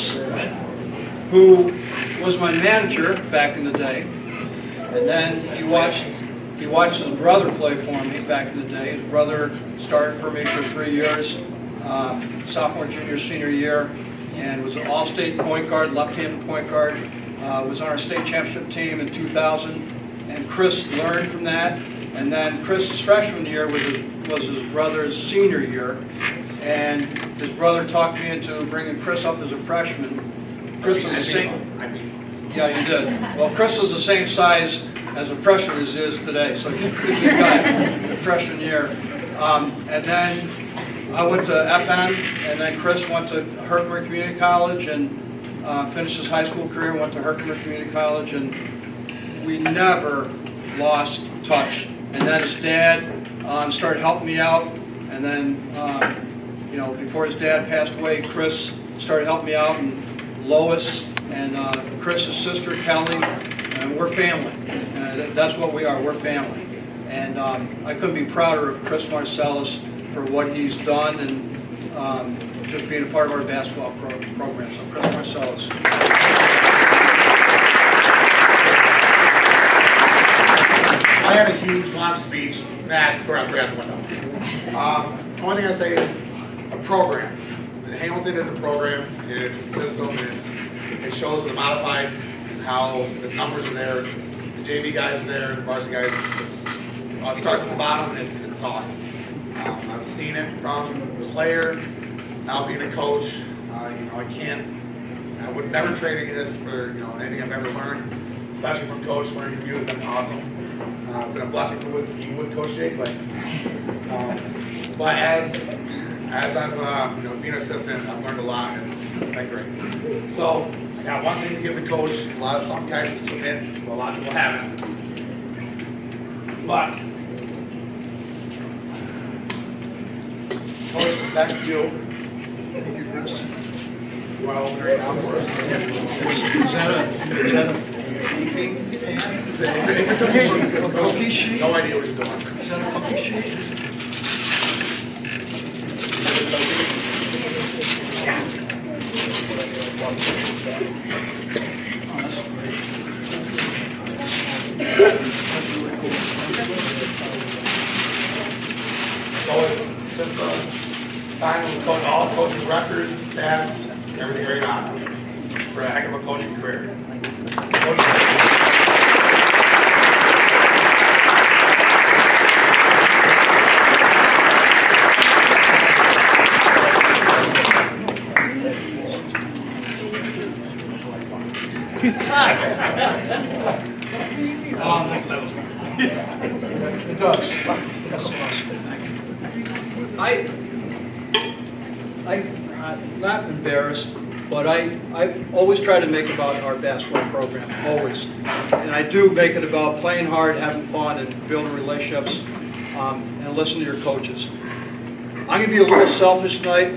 who was my manager back in the day, and then he watched his brother play for me back in the day. His brother started for me for 3 years, sophomore, junior, senior year, and was an all-state point guard, left-handed point guard. Was on our state championship team in 2000, and Chris learned from that. And then Chris's freshman year was his brother's senior year, and his brother talked me into bringing Chris up as a freshman. Chris was the same. Yeah, you did. Well, Chris was the same size as a freshman as he is today, so he's a pretty big guy the freshman year. And then I went to FN, and then Chris went to Herkimer Community College and finished his high school career, went to Herkimer Community College, and we never lost touch. And then his dad started helping me out, and then you know, before his dad passed away, Chris started helping me out, and Lois and Chris's sister Kelly, and we're family. And that's what we are. We're family. And I couldn't be prouder of Chris Marcellus for what he's done and just being a part of our basketball program. So Chris Marcellus. I have a huge long speech that throw out the window. One thing I say is a program. Hamilton is a program, and it's a system, and it shows with the modified how the numbers are there, the JV guys are there, the varsity guys. It starts at the bottom, and it's awesome. I've seen it from the player, now being a coach. You know, I would never trade any of this for anything I've ever learned, especially from Coach. Learning from you has been awesome. It's been a blessing to be with Coach Jake, but as I've being an assistant, I've learned a lot, and it's been great. So I got one thing to give the coach. Some guys will submit, but a lot of people haven't. But coach, back to you. You want to open right now for us? Is that a cookie sheet? No idea what he's doing. Is that a cookie sheet? So it's just a sign of all coaching records, stats, everything right on for a heck of a coaching career. It does. I'm not embarrassed, but I always try to make about our basketball program, always. And I do make it about playing hard, having fun, and building relationships, and listening to your coaches. I'm going to be a little selfish tonight.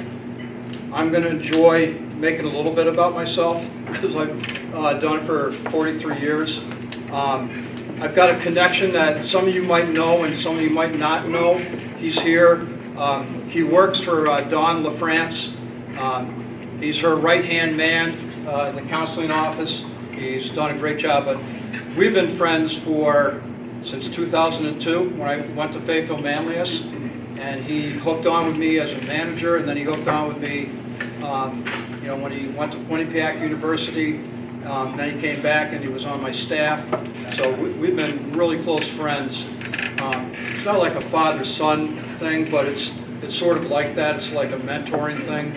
I'm going to enjoy making a little bit about myself, because I've done it for 43 years. I've got a connection that some of you might know and some of you might not know. He's here. He works for Dawn LaFrance. He's her right-hand man in the counseling office. He's done a great job. But we've been friends since 2002 when I went to Fayetteville Manlius. And he hooked on with me as a manager, and then he hooked on with me when he went to Quinnipiac University. Then he came back and he was on my staff. So we've been really close friends. It's not like a father-son thing, but it's sort of like that. It's like a mentoring thing.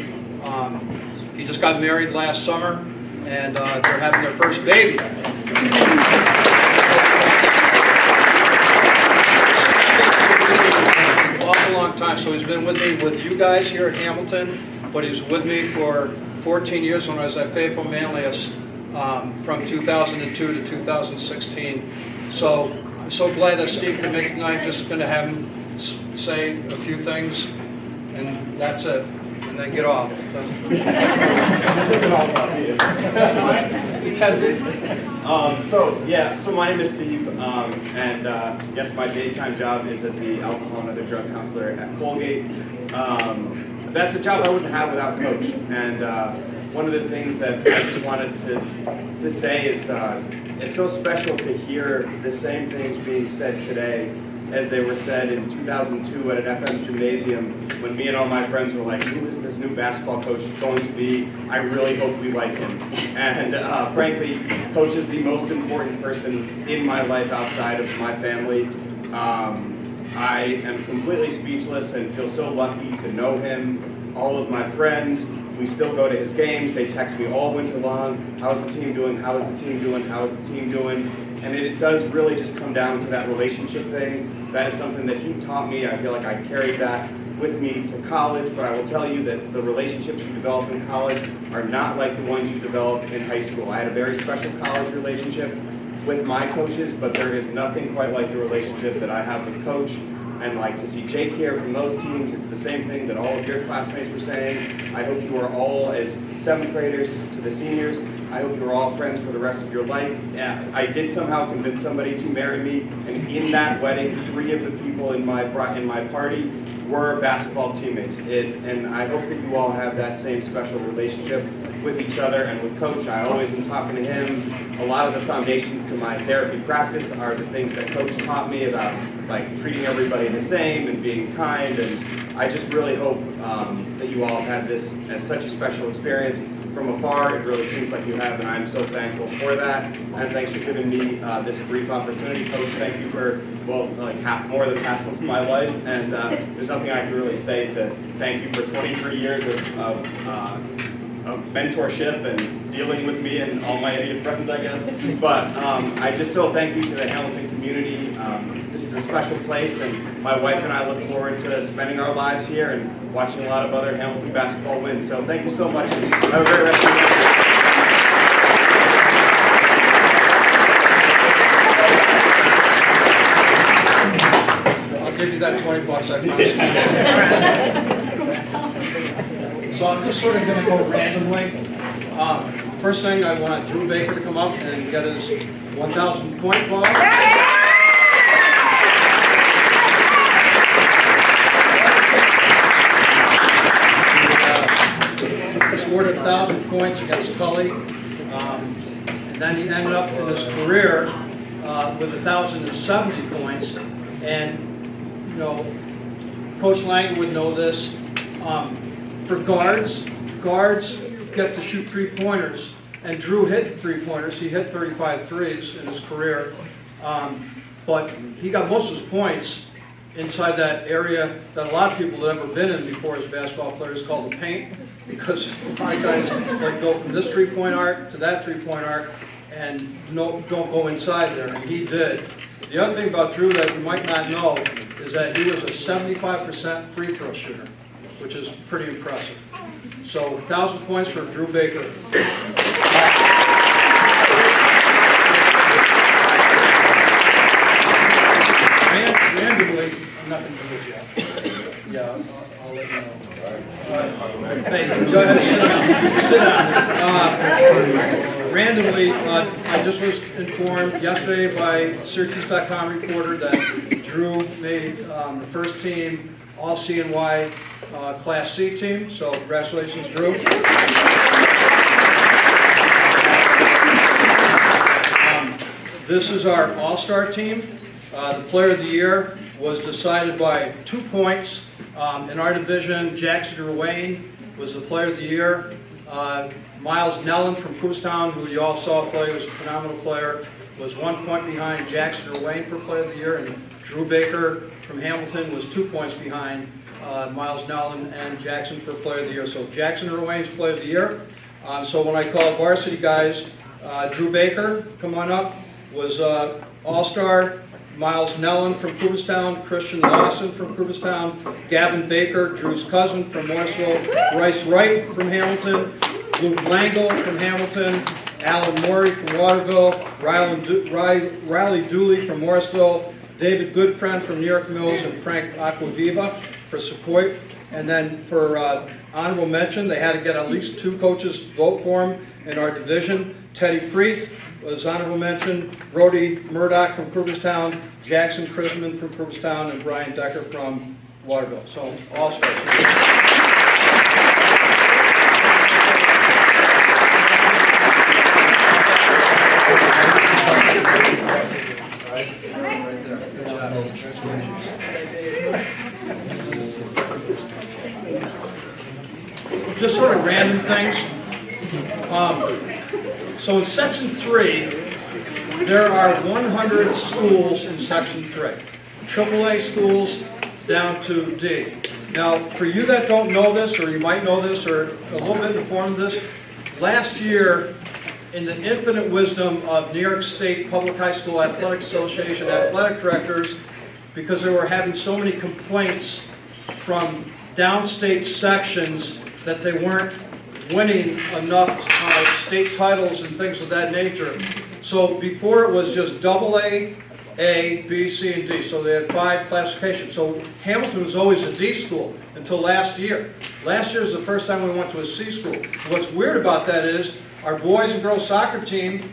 He just got married last summer, and they're having their first baby. An awful long time. So he's been with me with you guys here at Hamilton, but he was with me for 14 years when I was at Fayetteville Manlius. From 2002 to 2016. So I'm so glad that Steve could make it tonight. Just going to have him say a few things, and that's it. And then get off. This isn't all about me, is it? So my name is Steve, and yes, my daytime job is as the alcohol and other drug counselor at Colgate. That's a job I wouldn't have without Coach, and one of the things that I just wanted to say is it's so special to hear the same things being said today as they were said in 2002 at an FM gymnasium when me and all my friends were like, who is this new basketball coach going to be? I really hope we like him. And frankly, Coach is the most important person in my life outside of my family. I am completely speechless and feel so lucky to know him, all of my friends. We still go to his games. They text me all winter long. How's the team doing? How is the team doing? How is the team doing? And it does really just come down to that relationship thing. That is something that he taught me. I feel like I carried that with me to college, but I will tell you that the relationships you develop in college are not like the ones you develop in high school. I had a very special college relationship with my coaches, but there is nothing quite like the relationship that I have with Coach. And like to see Jake here from those teams, it's the same thing that all of your classmates were saying. I hope you are all, as 7th graders to the seniors, I hope you're all friends for the rest of your life. I did somehow convince somebody to marry me, and in that wedding, 3 of the people in my party were basketball teammates. And I hope that you all have that same special relationship with each other and with Coach. I always am talking to him. A lot of the foundations to my therapy practice are the things that Coach taught me about, like treating everybody the same and being kind. And I just really hope that you all have had this as such a special experience. From afar, it really seems like you have, and I'm so thankful for that. And thanks for giving me this brief opportunity. Coach, thank you for, well, like more than half of my life. And there's nothing I can really say to thank you for 23 years of mentorship and dealing with me and all my idiot friends, I guess. But I just so thank you to the Hamilton community. This is a special place, and my wife and I look forward to spending our lives here and watching a lot of other Hamilton basketball wins. So thank you so much. Have a great rest of your day. I'll give you that $20 I promise. So I'm just sort of going to go randomly. First thing, I want Drew Baker to come up and get his 1,000 point ball. He scored 1,000 points against Tully. And then he ended up in his career with 1,070 points. And, you know, Coach Lang would know this. For guards get to shoot three-pointers, and Drew hit three-pointers. He hit 35 threes in his career, but he got most of his points inside that area that a lot of people have never been in before as basketball players, called the paint, because a lot of guys like go from this three-point arc to that three-point arc and don't go inside there, and he did. The other thing about Drew that you might not know is that he was a 75% free throw shooter, which is pretty impressive. So 1,000 points for Drew Baker. Randomly, I'm not going to do it yet. Yeah, I'll let you know. Hey, go ahead, sit down. Randomly, I just was informed yesterday by Syracuse.com reporter that Drew made the first team all CNY Class C team, so congratulations, Drew. This is our all-star team. The player of the year was decided by 2 points. In our division, Jackson Ruane was the player of the year. Miles Nellen from Cooperstown, who you all saw play, was a phenomenal player, was 1 point behind Jackson Ruane for player of the year, and Drew Baker from Hamilton was 2 points behind Miles Nellen and Jackson for player of the year. So Jackson Ruane's player of the year. So when I call varsity guys, Drew Baker, come on up, was all-star. Miles Nellen from Cooperstown, Christian Lawson from Cooperstown, Gavin Baker, Drew's cousin from Morrisville, Bryce Wright from Hamilton, Luke Langle from Hamilton, Alan Morey from Waterville, Riley Dooley from Morrisville, David Goodfriend from New York Mills, and Frank Aquaviva for Sequoia. And then for honorable mention, they had to get at least 2 coaches to vote for him in our division. Teddy Freeth was honorable mention, Brody Murdoch from Cooperstown, Jackson Chrisman from Cooperstown, and Brian Decker from Waterville. So all stars. Just sort of random things. So in Section 3, there are 100 schools in Section 3. AAA schools down to D. Now, for you that don't know this, or you might know this, or a little bit informed of this, last year, in the infinite wisdom of New York State Public High School Athletic Association athletic directors, because they were having so many complaints from downstate sections that they weren't winning enough state titles and things of that nature. So before it was just AA, A, B, C, and D. So they had 5 classifications. So Hamilton was always a D school until last year. Last year was the first time we went to a C school. What's weird about that is our boys and girls soccer team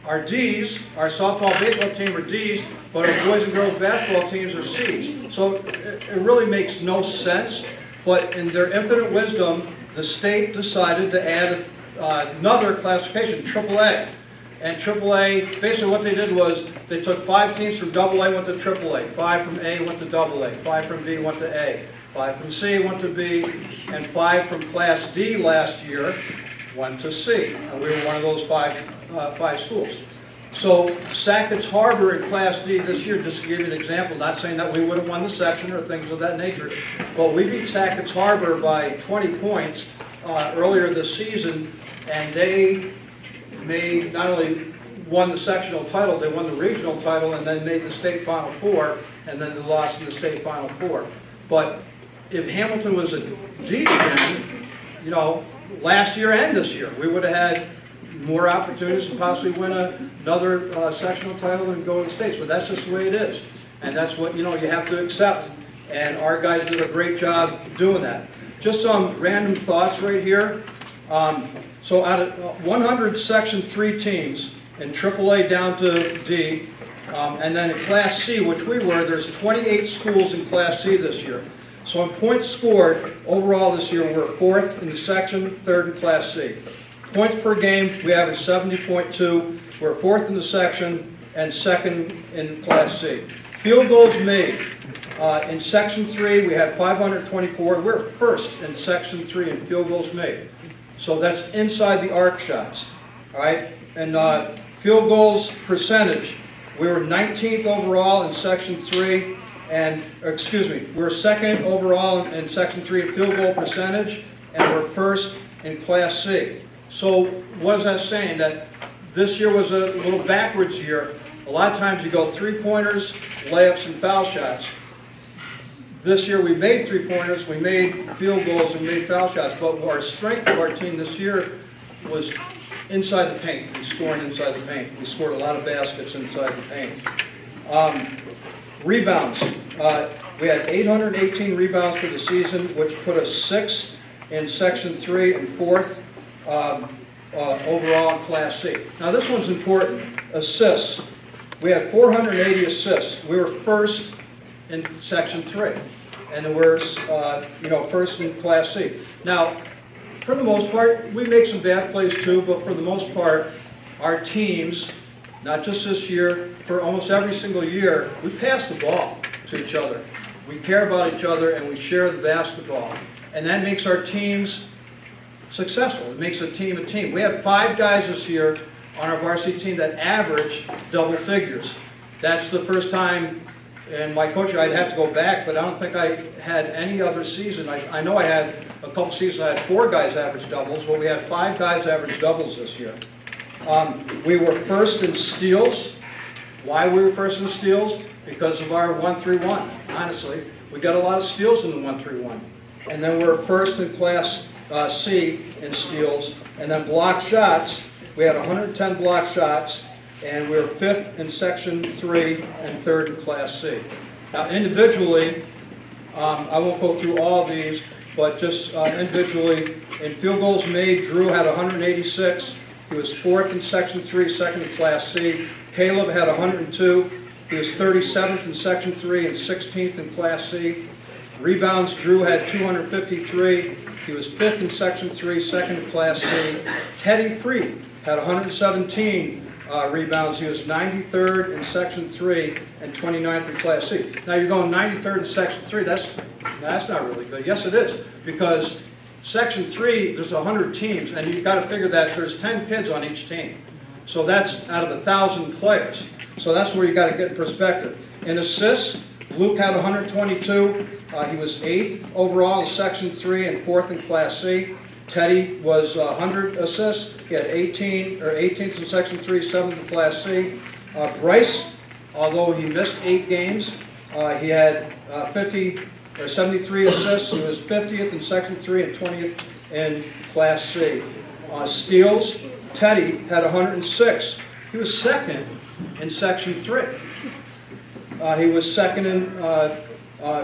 are Ds, our softball baseball team are Ds, but our boys and girls basketball teams are Cs. So it really makes no sense, but in their infinite wisdom, the state decided to add another classification, AAA. And AAA, basically what they did was they took 5 teams from AA went to AAA, 5 from A went to AA, 5 from B went to A, 5 from C went to B, and 5 from Class D last year went to C. And we were one of those 5 schools. So Sackett's Harbor in Class D this year, just to give you an example, not saying that we would have won the section or things of that nature, but we beat Sackett's Harbor by 20 points earlier this season, and they made, not only won the sectional title, they won the regional title, and then made the state Final Four, and then they lost in the state Final Four. But if Hamilton was a D again, you know, last year and this year, we would have had more opportunities to possibly win another sectional title and go to the states. But that's just the way it is, and that's what you have to accept. And our guys did a great job doing that. Just some random thoughts right here. So out of 100 Section 3 teams in AAA down to D, and then in Class C, which we were, there's 28 schools in Class C this year. So in points scored, overall this year, we're 4th in the section, 3rd in Class C. Points per game, we average 70.2. We're 4th in the section and 2nd in Class C. Field goals made, In Section 3, we had 524. We're first in Section 3 in field goals made. So that's inside the arc shots. All right? And field goals percentage, we were 19th overall in Section 3. And, excuse me, we were second overall in Section 3 in field goal percentage, and we're first in Class C. So what is that saying? That this year was a little backwards year. A lot of times you go three-pointers, layups, and foul shots. This year we made three-pointers, we made field goals, and we made foul shots. But our strength of our team this year was inside the paint, and scoring inside the paint. We scored a lot of baskets inside the paint. Rebounds. We had 818 rebounds for the season, which put us 6th in Section 3 and 4th overall in Class C. Now this one's important. Assists. We had 480 assists. We were first in Section 3, and we're first in Class C. Now, for the most part, we make some bad plays too, but for the most part, our teams, not just this year, for almost every single year, we pass the ball to each other. We care about each other, and we share the basketball. And that makes our teams successful. It makes a team a team. We have 5 guys this year on our varsity team that average double figures. That's the first time in my coaching. I'd have to go back, but I don't think I had any other season. I know I had a couple seasons I had 4 guys average doubles, but we had 5 guys average doubles this year. We were first in steals. Why we were first in steals? Because of our 1-3-1, honestly. We got a lot of steals in the 1-3-1. And then we're first in Class C in steals. And then block shots, we had 110 block shots, and we were 5th in Section 3 and 3rd in Class C. Now individually, I won't go through all these, but just individually, in field goals made, Drew had 186. He was 4th in Section 3, 2nd in Class C. Caleb had 102. He was 37th in Section 3 and 16th in Class C. Rebounds, Drew had 253. He was 5th in Section 3, 2nd in Class C. Teddy Freeth had 117 rebounds. He was 93rd in Section 3 and 29th in Class C. Now you're going 93rd in Section 3. That's not really good. Yes, it is, because Section 3, there's 100 teams, and you've got to figure that there's 10 kids on each team. So that's out of 1,000 players. So that's where you got to get in perspective. In assists, Luke had 122. He was 8th overall in Section 3 and 4th in Class C. Teddy was 100 assists. He had 18th in Section 3, 7th in Class C. Bryce, although he missed 8 games, he had 73 assists. He was 50th in Section 3 and 20th in Class C. Steals, Teddy had 106. He was 2nd in Section 3. He was 2nd in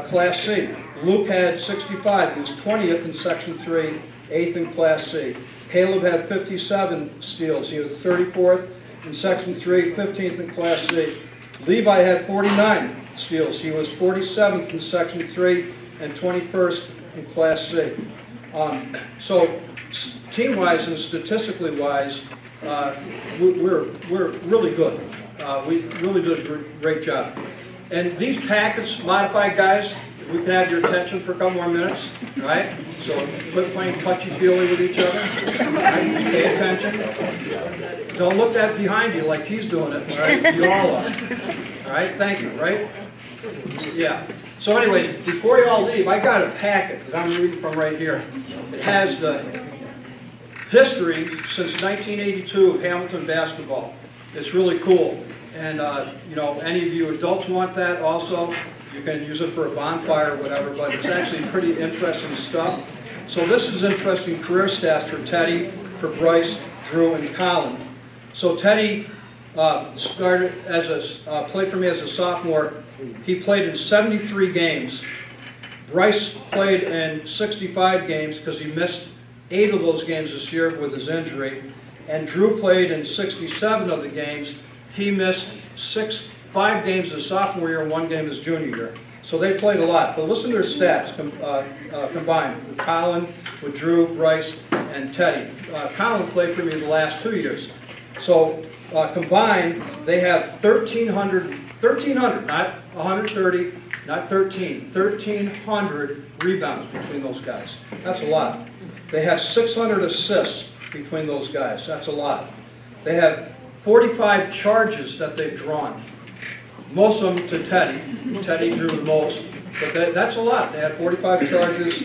Class C. Luke had 65. He was 20th in Section 3, 8th in Class C. Caleb had 57 steals. He was 34th in Section 3, 15th in Class C. Levi had 49 steals. He was 47th in Section 3 and 21st in Class C. So team-wise and statistically wise, we're really good. We really did a great job. And these packets, modified guys, we can have your attention for a couple more minutes, right? So quit playing touchy-feely with each other. Right? Pay attention. Don't look that behind you like he's doing it, right? You all are. All right, thank you, right? Yeah. So anyways, before you all leave, I got a packet that I'm reading from right here. It has the history since 1982 of Hamilton basketball. It's really cool. And, you know, any of you adults want that also. You can use it for a bonfire or whatever, but it's actually pretty interesting stuff. So this is interesting career stats for Teddy, for Bryce, Drew, and Colin. So Teddy started as played for me as a sophomore. He played in 73 games. Bryce played in 65 games because he missed 8 of those games this year with his injury. And Drew played in 67 of the games. He missed 5 games his sophomore year and 1 game his junior year. So they played a lot. But listen to their stats combined with Colin, with Drew, Bryce, and Teddy. Colin played for me the last 2 years. So combined, they have 1,300, not 130, not 13, 1,300 rebounds between those guys. That's a lot. They have 600 assists between those guys. That's a lot. They have 45 charges that they've drawn. Most of them to Teddy. Teddy drew the most, but that's a lot. They had 45 charges.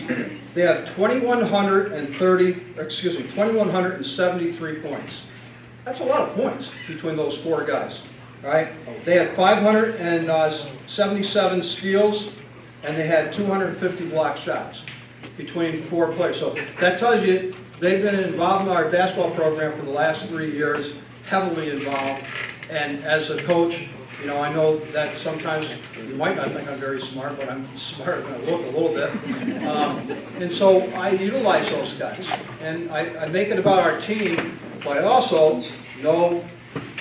They have 2,173 points. That's a lot of points between those four guys, right? They had 577 steals, and they had 250 block shots between four players. So that tells you they've been involved in our basketball program for the last 3 years, heavily involved. And as a coach, you know, I know that sometimes you might not think I'm very smart, but I'm smarter than I look a little bit. And so I utilize those guys. And I make it about our team, but I also know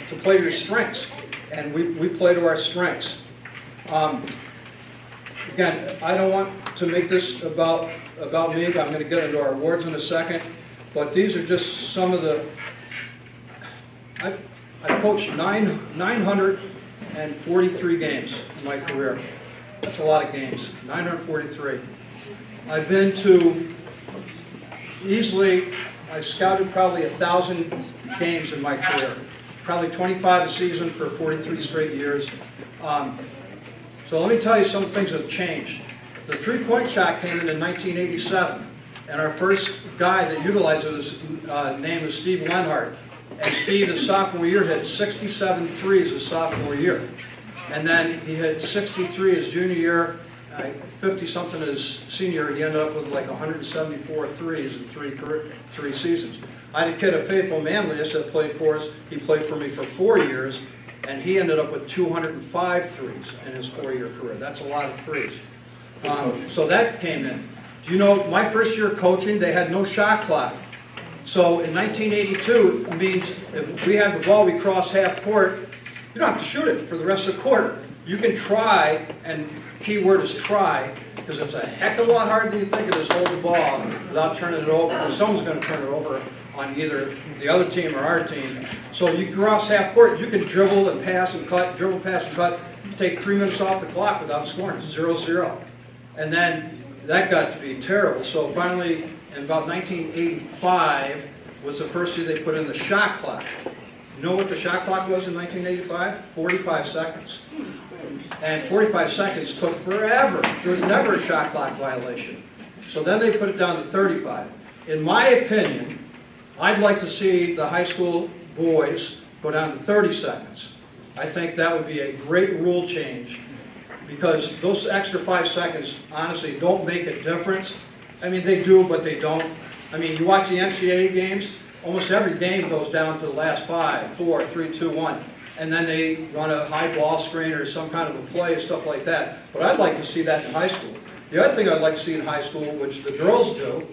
to play to your strengths. And we play to our strengths. Again, I don't want to make this about me. I'm going to get into our awards in a second. But these are just some of the... I coached 943 games in my career. That's a lot of games, 943. I've been to I've scouted probably 1,000 games in my career. Probably 25 a season for 43 straight years. So let me tell you some things that have changed. The three-point shot came in 1987, and our first guy that utilized it, his name was Steve Lenhart. And Steve, his sophomore year, hit 67 threes his sophomore year. And then he hit 63 his junior year, 50-something his senior year. He ended up with like 174 threes in three seasons. I had a kid at Faithful Manlius that played for us. He played for me for 4 years, and he ended up with 205 threes in his 4-year career. That's a lot of threes. So that came in. Do you know, my first year coaching, they had no shot clock. So in 1982, it means if we have the ball, we cross half court, you don't have to shoot it for the rest of the quarter. You can try, and key word is try, because it's a heck of a lot harder than you think it is to hold the ball without turning it over, because someone's going to turn it over on either the other team or our team. So you cross half court, you can dribble and pass and cut, dribble, pass and cut, take 3 minutes off the clock without scoring. It's 0-0. And then that got to be terrible. So finally, in about 1985 was the first year they put in the shot clock. You know what the shot clock was in 1985? 45 seconds. And 45 seconds took forever. There was never a shot clock violation. So then they put it down to 35. In my opinion, I'd like to see the high school boys go down to 30 seconds. I think that would be a great rule change, because those extra 5 seconds, honestly, don't make a difference. I mean, they do, but they don't. I mean, you watch the NCAA games, almost every game goes down to the last 5, 4, 3, 2, 1. And then they run a high ball screen or some kind of a play and stuff like that. But I'd like to see that in high school. The other thing I'd like to see in high school, which the girls do,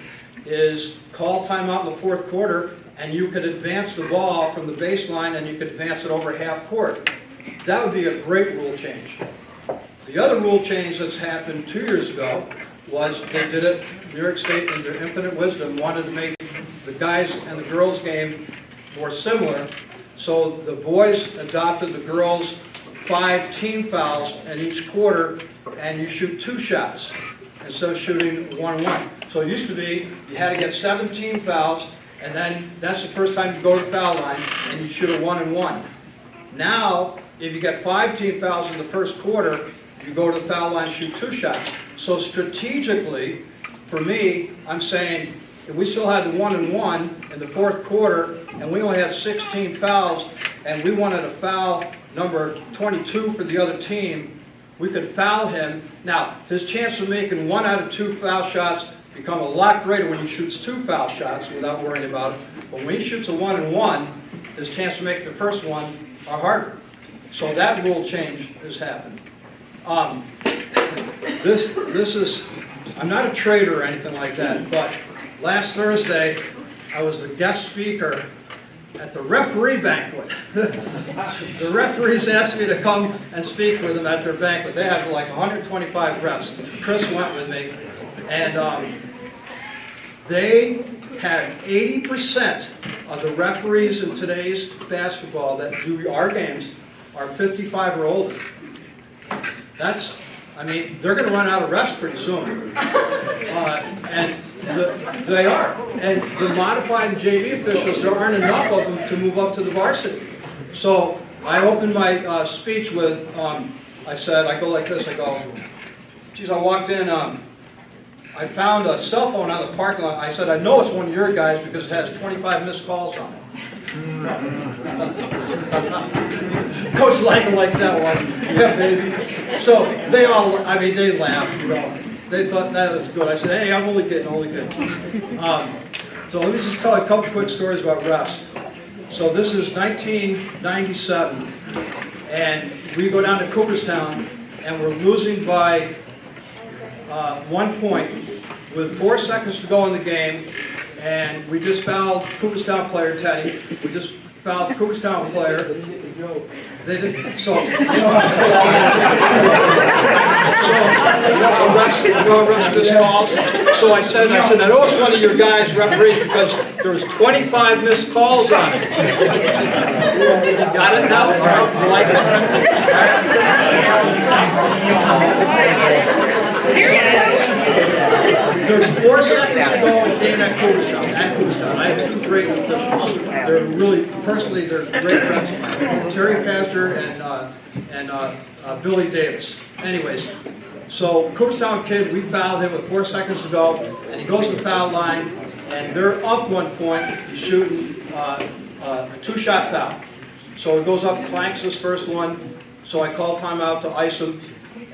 is call timeout in the 4th quarter, and you could advance the ball from the baseline and you could advance it over half court. That would be a great rule change. The other rule change that's happened 2 years ago was they did it, New York State in their infinite wisdom wanted to make the guys and the girls game more similar. So the boys adopted the girls 5 team fouls in each quarter, and you shoot 2 shots instead of shooting 1-1. So it used to be you had to get 7 team fouls, and then that's the first time you go to the foul line and you shoot a 1-1. Now, if you get 5 team fouls in the first quarter, you go to the foul line and shoot 2 shots. So strategically, for me, I'm saying if we still had the 1-1 in the 4th quarter and we only had 16 fouls and we wanted a foul number 22 for the other team, we could foul him. Now, his chance of making 1 out of 2 foul shots become a lot greater when he shoots 2 foul shots without worrying about it. But when he shoots a 1-1, his chance to make the first one are harder. So that rule change has happened. This is, I'm not a trader or anything like that, but last Thursday I was the guest speaker at the referee banquet. The referees asked me to come and speak with them at their banquet. They have like 125 refs. Chris went with me, and they had 80% of the referees in today's basketball that do our games are 55 or older. That's I mean, they're going to run out of refs pretty soon. They are. And the modified and JV officials, there aren't enough of them to move up to the varsity. So I opened my speech with, I said, I go like this, I go, geez, I walked in, I found a cell phone on the parking lot. I said, I know it's one of your guys because it has 25 missed calls on it. Coach Leica likes that one. Yeah, baby. So they all, I mean, they laughed, you know. They thought that was good. I said, hey, I'm only kidding, only kidding. So let me just tell a couple quick stories about refs. So this is 1997, and we go down to Cooperstown, and we're losing by 1 point with 4 seconds to go in the game, and we just fouled Cooperstown player Teddy. We just fouled Cooperstown player. They did so. Arrest this calls. So I said, I know it's one of your guys referees because there was 25 missed calls on it. Got it now? You like it? There's 4 seconds to go in the game at Cooperstown. I have 2 great officials. They're really, personally, they're great friends of mine. Terry Pastor and Billy Davis. Anyways, so Cooperstown kid, we fouled him with 4 seconds to go, and he goes to the foul line, and they're up 1 point. He's shooting a 2-shot foul. So he goes up, clanks his first one. So I called timeout to ice him.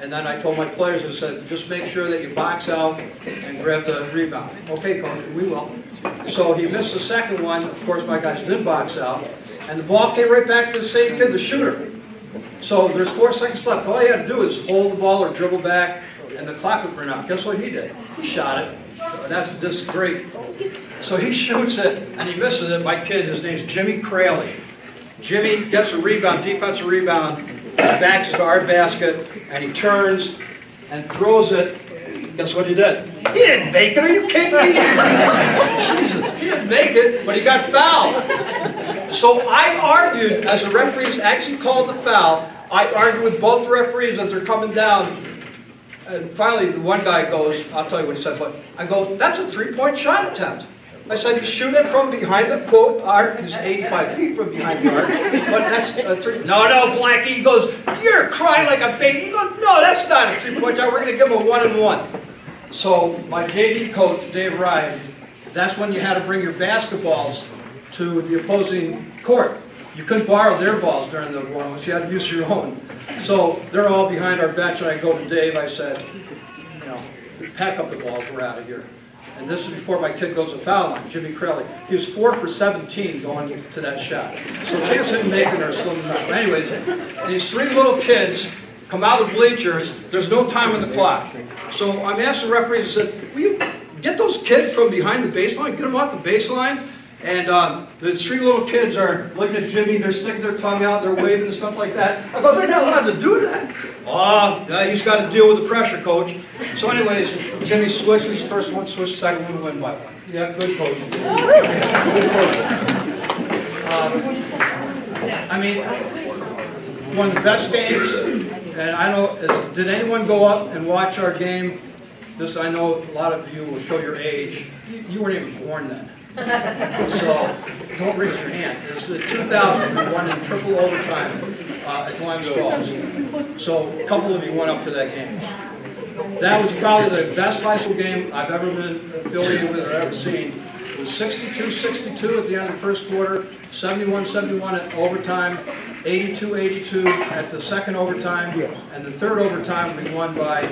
And then I told my players, I said, just make sure that you box out and grab the rebound. Okay, coach, we will. So he missed the second one. Of course, my guys did box out. And the ball came right back to the same kid, the shooter. So there's 4 seconds left. All you had to do is hold the ball or dribble back, and the clock would run out. Guess what he did? He shot it. That's just great. So he shoots it, and he misses it. My kid, his name's Jimmy Craley. Jimmy gets a rebound, defensive rebound, backs to our basket, and he turns and throws it. Guess what he did? He didn't make it. Are you kidding me? Jesus, he didn't make it, but he got fouled. So I argued, as the referees actually called the foul, I argued with both referees as they're coming down. And finally, the one guy goes, I'll tell you what he said, but I go, that's a 3-point shot attempt. I said, he's shooting it from behind the quote arc. He's 85 feet from behind the arc. But that's a 3. No, Blackie. He goes, you're crying like a baby. He goes, no, that's not a 3-point shot. We're going to give him a 1-and-1. So my JV coach, Dave Ryan, that's when you had to bring your basketballs to the opposing court. You couldn't borrow their balls during the warm-ups. You had to use your own. So they're all behind our bench, and I go to Dave. I said, you know, pack up the balls. We're out of here. And this is before my kid goes to foul line, Jimmy Crowley. He was 4 for 17 going to that shot. So chance of him making are slim enough. Anyways, these 3 little kids come out of the bleachers. There's no time on the clock. So I'm asking the referees, I said, will you get those kids from behind the baseline, get them off the baseline? And the 3 little kids are looking at Jimmy, they're sticking their tongue out, they're waving and stuff like that. I go, they're not allowed to do that. Oh, he's got to deal with the pressure, coach. So anyways, Jimmy swishes, first one, swish, second one, win by 1. Yeah, good coach. Good coach. I mean, one of the best games, and I know, did anyone go up and watch our game? This, I know a lot of you will show your age. You weren't even born then. So, don't raise your hand. It's the 2000, we won in triple overtime at Lions Falls. So, a couple of you went up to that game. That was probably the best high school game I've ever been affiliated with or ever seen. It was 62-62 at the end of the first quarter, 71-71 at overtime, 82-82 at the second overtime, and the third overtime we won by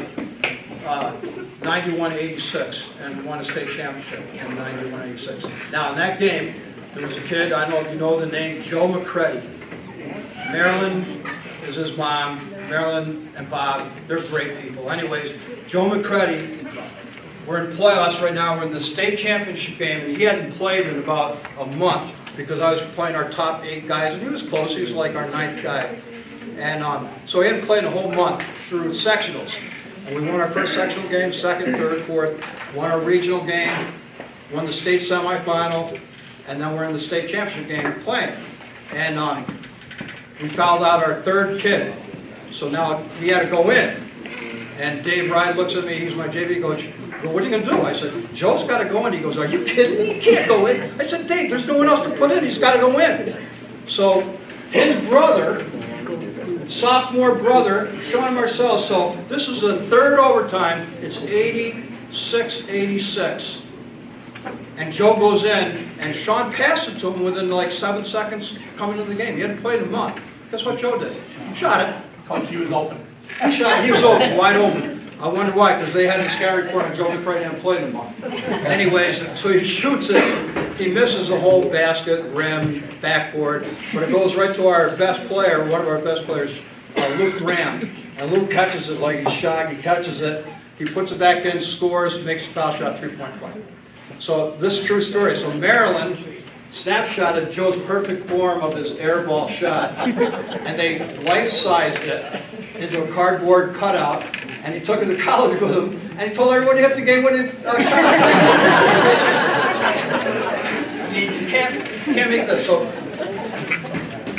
91-86 and won a state championship in 91-86. Now in that game, there was a kid, I don't know if you know the name, Joe McCready. Marilyn is his mom. Marilyn and Bob, they're great people. Anyways, Joe McCready, we're in playoffs right now. We're in the state championship game, and he hadn't played in about a month because I was playing our top 8 guys, and he was close. He was like our 9th guy. And so he hadn't played a whole month through sectionals. And we won our first sectional game, second, third, fourth, won our regional game, won the state semifinal, and then we're in the state championship game playing. And we fouled out our 3rd kid. So now he had to go in. And Dave Ryan looks at me, he's my JV coach, well, what are you going to do? I said, Joe's got to go in. He goes, are you kidding me? He can't go in. I said, Dave, there's no one else to put in. He's got to go in. So his brother, sophomore brother, Sean Marcel, so this is the third overtime. It's 86-86. And Joe goes in, and Sean passed it to him within like 7 seconds coming into the game. He hadn't played a month. Guess what Joe did? He shot it. Coach, he was open. He shot it. He was open, wide open. I wonder why, because they had a scouting report on Joe McCray and played him on. Anyways, so he shoots it. He misses the whole basket, rim, backboard, but it goes right to our best player, one of our best players, Luke Graham. And Luke catches it like he's shot. He catches it. He puts it back in, scores, makes a foul shot, three-point play. So this is a true story. So Maryland snapshotted Joe's perfect form of his air ball shot, and they life-sized it into a cardboard cutout, and he took it to college with him, and he told everybody at the game when it shot. You can't make this. So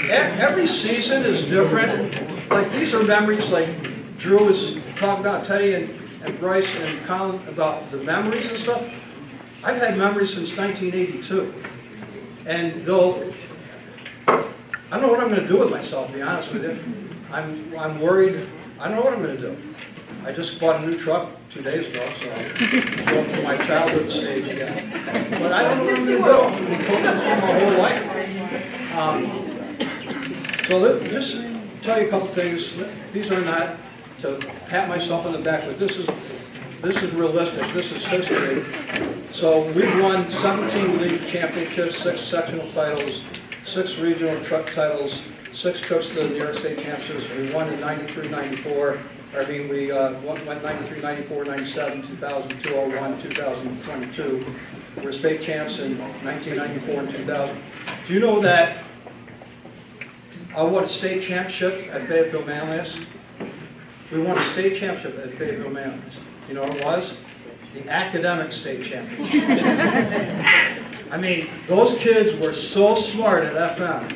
every season is different. Like these are memories. Like Drew was talking about, Teddy and Bryce and Colin about the memories and stuff. I've had memories since 1982, and though I don't know what I'm going to do with myself, to be honest with you. I'm worried. I don't know what I'm going to do. I just bought a new truck 2 days ago, so I'm going through my childhood stage again. But I don't know what I'm going to do. I've been coaching my whole life. So just tell you a couple things. These are not to pat myself on the back, but this is realistic. This is history. So we've won 17 league championships, 6 sectional titles, 6 regional truck titles, 6 trips to the New York State Championships. We won in 93, 94. I mean, we went 93, 94, 97, 2000, 2001, 2022. We were state champs in 1994 and 2000. Do you know that I won a state championship at Fayetteville Manlius? We won a state championship at Fayetteville Manlius. You know what it was? The academic state championship. I mean, those kids were so smart at FM,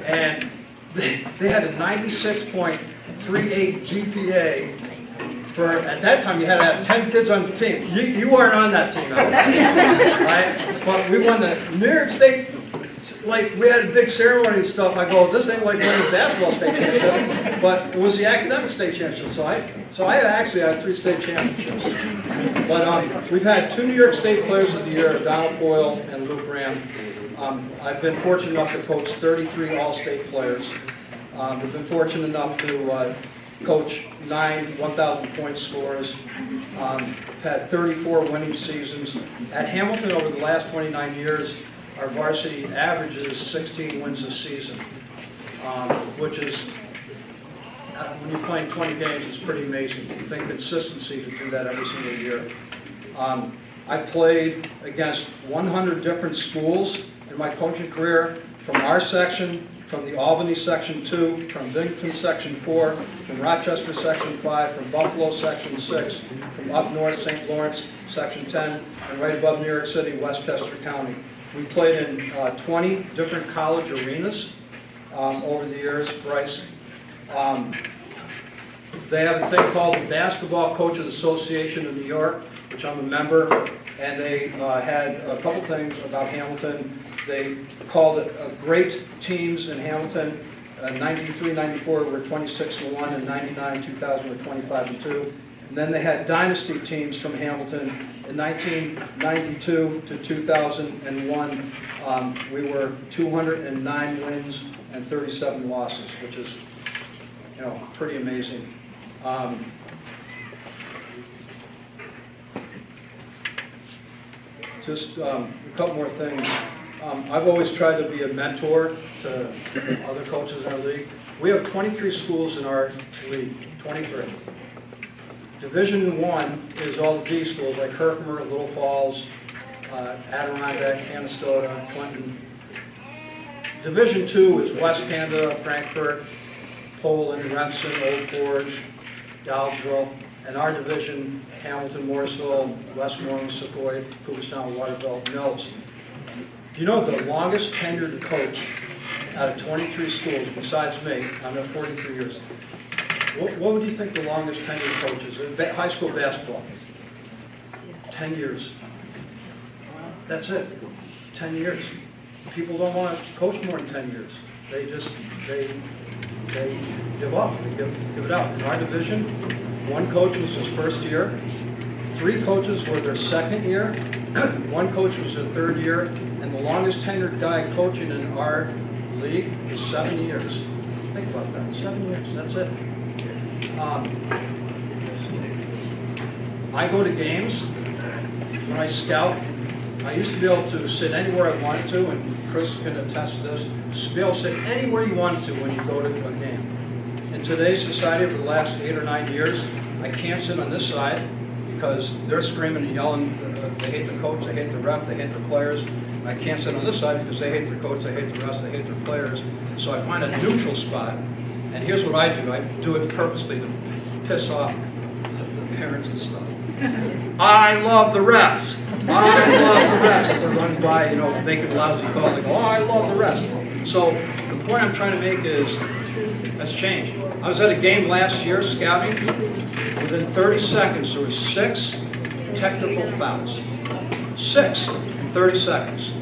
and they had a 96.38 GPA. For at that time, you had to have 10 kids on the team. You weren't on that team, right? But we won the New York State. Like, we had a big ceremony and stuff. I go, this ain't like winning the basketball state championship, but it was the academic state championship. So I actually had 3 state championships. But we've had 2 New York State Players of the Year, Donald Boyle and Luke Graham. I've been fortunate enough to coach 33 All-State players. We've been fortunate enough to coach 9 1,000-point scorers. Had 34 winning seasons. At Hamilton, over the last 29 years, our varsity averages 16 wins a season, which is, when you're playing 20 games, it's pretty amazing. You think consistency to do that every single year. I've played against 100 different schools in my coaching career, from our section, from the Albany Section 2, from Binghamton Section 4, from Rochester Section 5, from Buffalo Section 6, from up north St. Lawrence Section 10, and right above New York City, Westchester County. We played in 20 different college arenas over the years, Bryce. They have a thing called the Basketball Coaches Association of New York, which I'm a member, and they had a couple things about Hamilton. They called it great teams in Hamilton. 93, 94 were 26-1, and 99, 2000 were 25-2. And then they had dynasty teams from Hamilton. In 1992 to 2001, we were 209 wins and 37 losses, which is, you know, pretty amazing. Just a couple more things. I've always tried to be a mentor to other coaches in our league. We have 23 schools in our league, 23. Division 1 is all the D schools, like Herkimer, Little Falls, Adirondack, Canastota, Clinton. Division 2 is West Canada, Frankfurt, Poland, Renton, Old Forge, Dowdesville, and our division, Hamilton, Morrisville, Westmoreland, Sequoia, Cooperstown, Waterville, Mills. Do you know the longest tenured coach out of 23 schools, besides me, I'm at 43 years, What would you think the longest tenured coach is in high school basketball? 10 years. That's it. 10 years. People don't want to coach more than 10 years. They give up. They give it out. In our division, one coach was his first year. 3 coaches were their second year. 1 coach was their third year. And the longest tenured guy coaching in our league was 7 years. Think about that. 7 years. That's it. I go to games. When I scout, I used to be able to sit anywhere I wanted to, and Chris can attest to this, just be able to sit anywhere you wanted to when you go to a game. In today's society, over the last 8 or 9 years, I can't sit on this side because they're screaming and yelling. They hate the coach, they hate the ref, they hate the players. I can't sit on this side because they hate their coach, they hate the refs, they hate their players. So I find a neutral spot, and here's what I do. I do it purposely to piss off the parents and stuff. I love the refs. I love the refs. As they're running by, making lousy calls, they go, oh, I love the refs. So the point I'm trying to make is, that's changed. I was at a game last year, scouting. Within 30 seconds, there were 6 technical fouls. 6 in 30 seconds.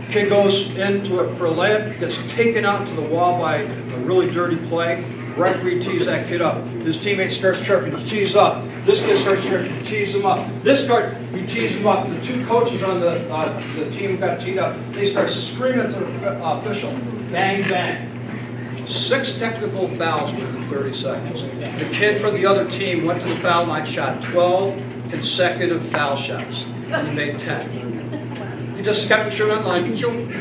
Kid goes into it for a layup, gets taken out to the wall by a really dirty play. Referee tees that kid up. His teammate starts chirping, he tees up. This kid starts chirping, he tees him up. This guard, he tees him up. The 2 coaches on the team who got teed up, they start screaming to the official. Bang, bang. 6 technical fouls within 30 seconds. The kid for the other team went to the foul line, shot 12 consecutive foul shots, and he made 10. He just kept the shirt on line, jump,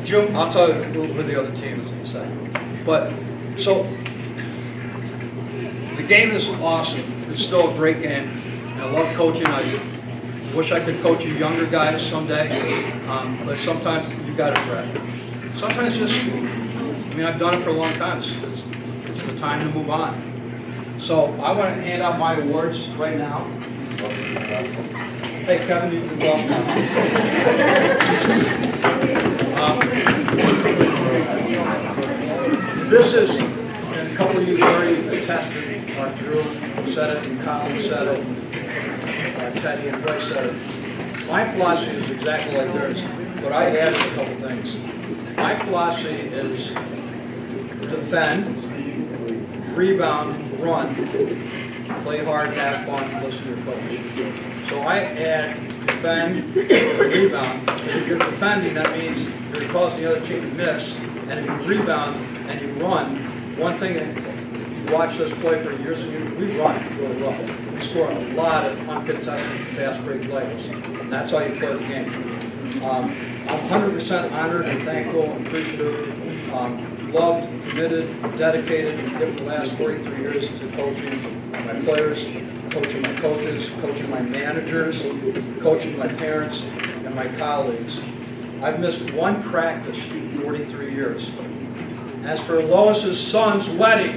jump. I'll tell you who the other team is in a second. But, so, the game is awesome. It's still a great game. I love coaching. I wish I could coach you younger guys someday, but sometimes you got to prep. Sometimes just, I've done it for a long time. It's the time to move on. So I want to hand out my awards right now. Hey, Kevin, you can go now. This is, and a couple of you already attested. Drew said it, and Colin said it, Teddy and Bryce said it. My philosophy is exactly like theirs, but I added a couple things. My philosophy is defend, rebound, run, play hard, have fun, listen to your coach. So I add defend, rebound. If you're defending, that means you're causing the other team to miss, and if you rebound and you run, one thing that watch us play for years and years, we run really well. We score a lot of uncontested fast break plays. And that's how you play the game. I'm 100% honored and thankful and appreciative, loved, committed, dedicated, and given the last 43 years to coaching my players, coaching my coaches, coaching my managers, coaching my parents, and my colleagues. I've missed one practice in 43 years. As for Lois's son's wedding,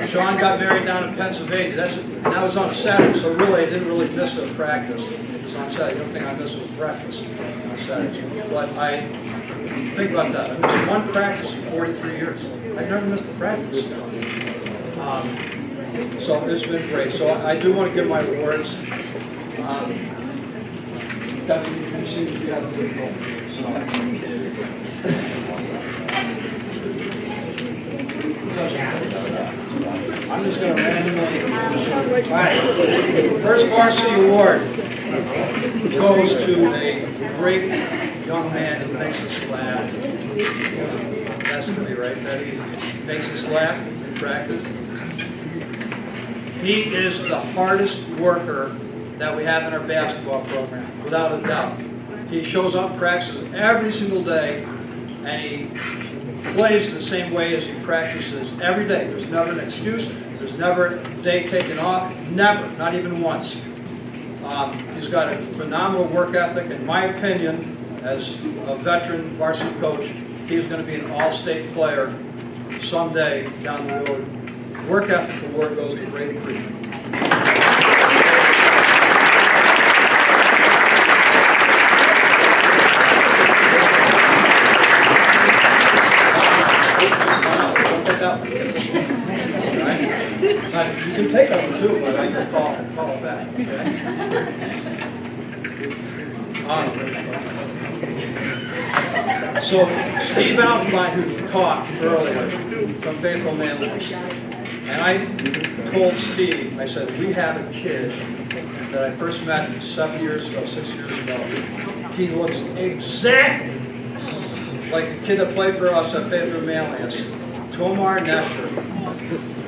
Sean got married down in Pennsylvania. That was on Saturday, so really I didn't really miss a practice. It was on Saturday. The only thing I missed was breakfast on Saturday. But I think about that. I missed one practice in 43 years. I've never missed a practice. So it's been great. So I do want to give my awards. Kevin, you can see if you have the goal. I'm just going to randomly. All right. First varsity award goes to a great young man who makes us laugh. That's to me, right, Betty? Makes us laugh in practice. He is the hardest worker that we have in our basketball program, without a doubt. He shows up, practices every single day, and he plays the same way as he practices every day. There's never an excuse. There's never a day taken off. Never, not even once. He's got a phenomenal work ethic. In my opinion, as a veteran varsity coach, he's going to be an all-state player someday down the road. Work ethic for work goes to great improvement. Right. So Steve Alpine, who talked earlier from Faithful Manliness, and I told Steve, I said, we have a kid that I first met 7 years ago, 6 years ago. He looks exactly like the kid that played for us at Faithful Manliness, Tomar Nesher.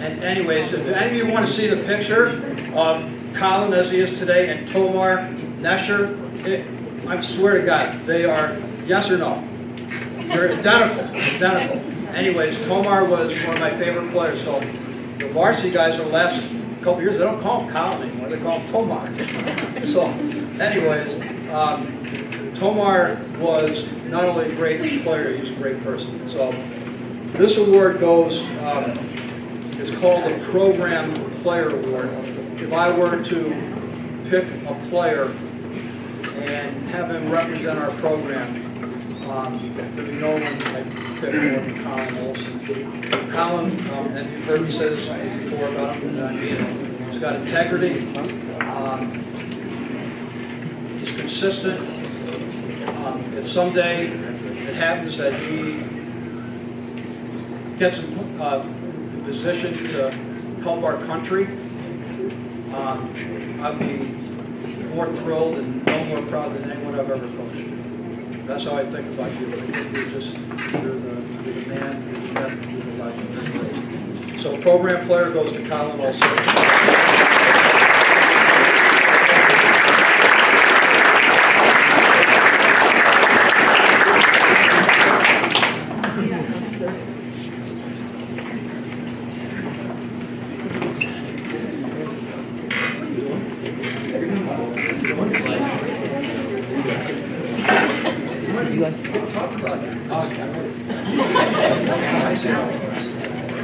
And anyways, if any of you want to see the picture of Colin as he is today and Tomar Nesher, I swear to God, they are, yes or no? They're identical, identical. Anyways, Tomar was one of my favorite players, so the varsity guys over the last couple years, they don't call him Colin anymore, they call him Tomar. So, anyways, Tomar was not only a great player, he was a great person. So, this award goes, it's called the Program Player Award. If I were to pick a player and have him represent our program, there'd be no one I'd pick more than Colin Olson. Colin, and you've heard me say this before about him, he's got integrity, he's consistent. If someday it happens that he gets in position to help our country, I'd be more thrilled and no more proud than anyone I've ever coached. That's how I think about you. You're the man, you're the best, you're the legend. So program player goes to Colin also.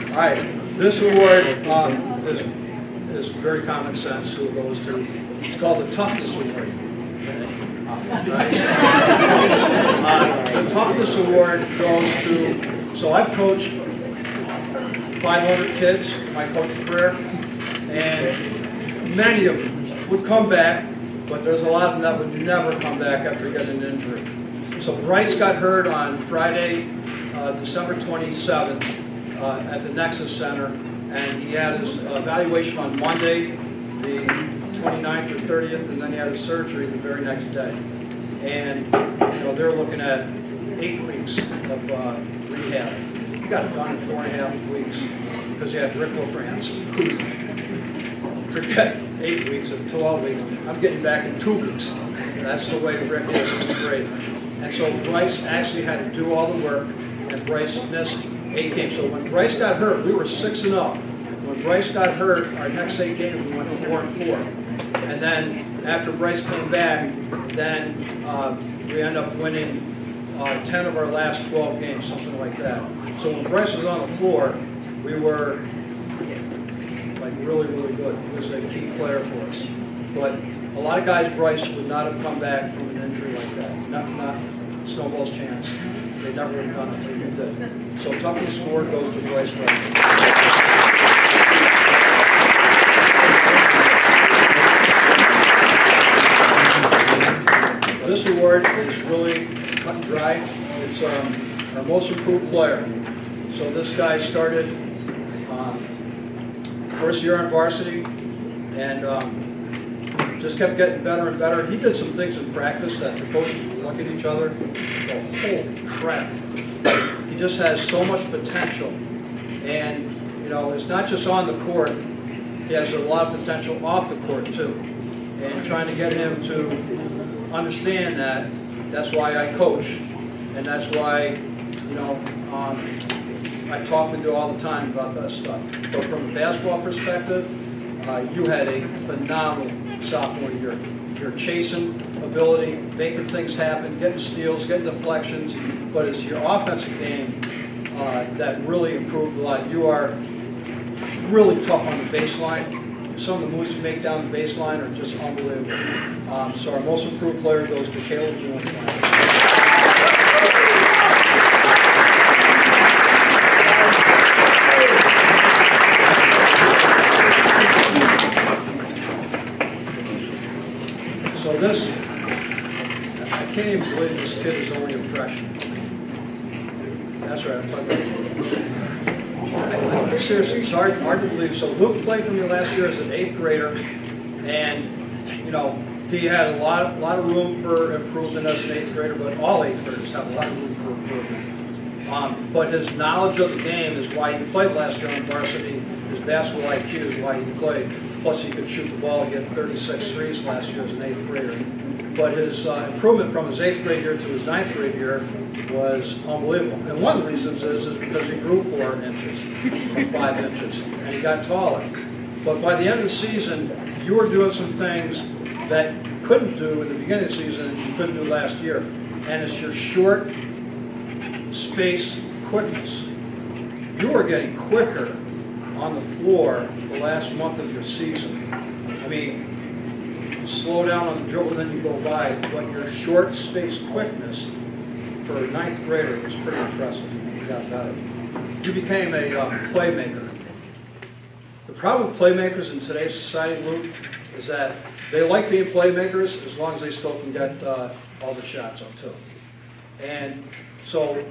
All right, this award is very common sense. Who it goes to? It's called the Toughness Award. Right? The Toughness Award goes to. So I've coached 500 kids in my coaching career, and many of them would come back, but there's a lot of them that would never come back after getting an injury. So Bryce got hurt on Friday, December 27th at the Nexus Center, and he had his evaluation on Monday, the 29th or 30th, and then he had his surgery the very next day. And they're looking at 8 weeks of rehab. He got it done in 4.5 weeks because he had Rick LaFrance. Forget 8 weeks or 12 weeks. I'm getting back in 2 weeks. That's the way Rick is. He's great. And so Bryce actually had to do all the work, and Bryce missed 8 games. So when Bryce got hurt, we were 6-0. When Bryce got hurt, our next 8 games, we went 4-4. And then after Bryce came back, then we ended up winning 10 of our last 12 games, something like that. So when Bryce was on the floor, we were like really, really good. He was a key player for us. But a lot of guys, Bryce, would not have come back from an injury like that. Not Snowball's chance. They never would have done it like he did. So Toughness Award goes to Bryce Bryce. This award is really cut and dry. It's our most improved player. So this guy started first year on varsity and just kept getting better and better. He did some things in practice that the coaches would look at each other and go, holy crap. He just has so much potential. And, it's not just on the court. He has a lot of potential off the court, too. And trying to get him to understand that, that's why I coach. And that's why, I talk with you all the time about that stuff. But from a basketball perspective, you had a phenomenal sophomore year. Your chasing ability, making things happen, getting steals, getting deflections, but it's your offensive game that really improved a lot. You are really tough on the baseline. Some of the moves you make down the baseline are just unbelievable. So our most improved player goes to Caleb Newman. So this, I can't even believe this kid is only a freshman. That's right, I'm talking about. Seriously, it's hard to believe. So Luke played for me last year as an 8th grader, and you know, he had a lot of room for improvement as an 8th grader, but all 8th graders have a lot of room for improvement. But his knowledge of the game is why he played last year on varsity. His basketball IQ is why he played. Plus, he could shoot the ball and get 36 threes last year as an 8th grader. But his improvement from his 8th grade year to his 9th grade year was unbelievable. And one of the reasons is because he grew 4 inches or 5 inches, and he got taller. But by the end of the season, you were doing some things that you couldn't do in the beginning of the season and you couldn't do last year. And it's your short space quickness. You were getting quicker on the floor the last month of your season. I mean, you slow down on the dribble and then you go by, but your short space quickness for a 9th grader was pretty impressive. You got better. You became a playmaker. The problem with playmakers in today's society, Luke, is that they like being playmakers as long as they still can get all the shots up too. And so,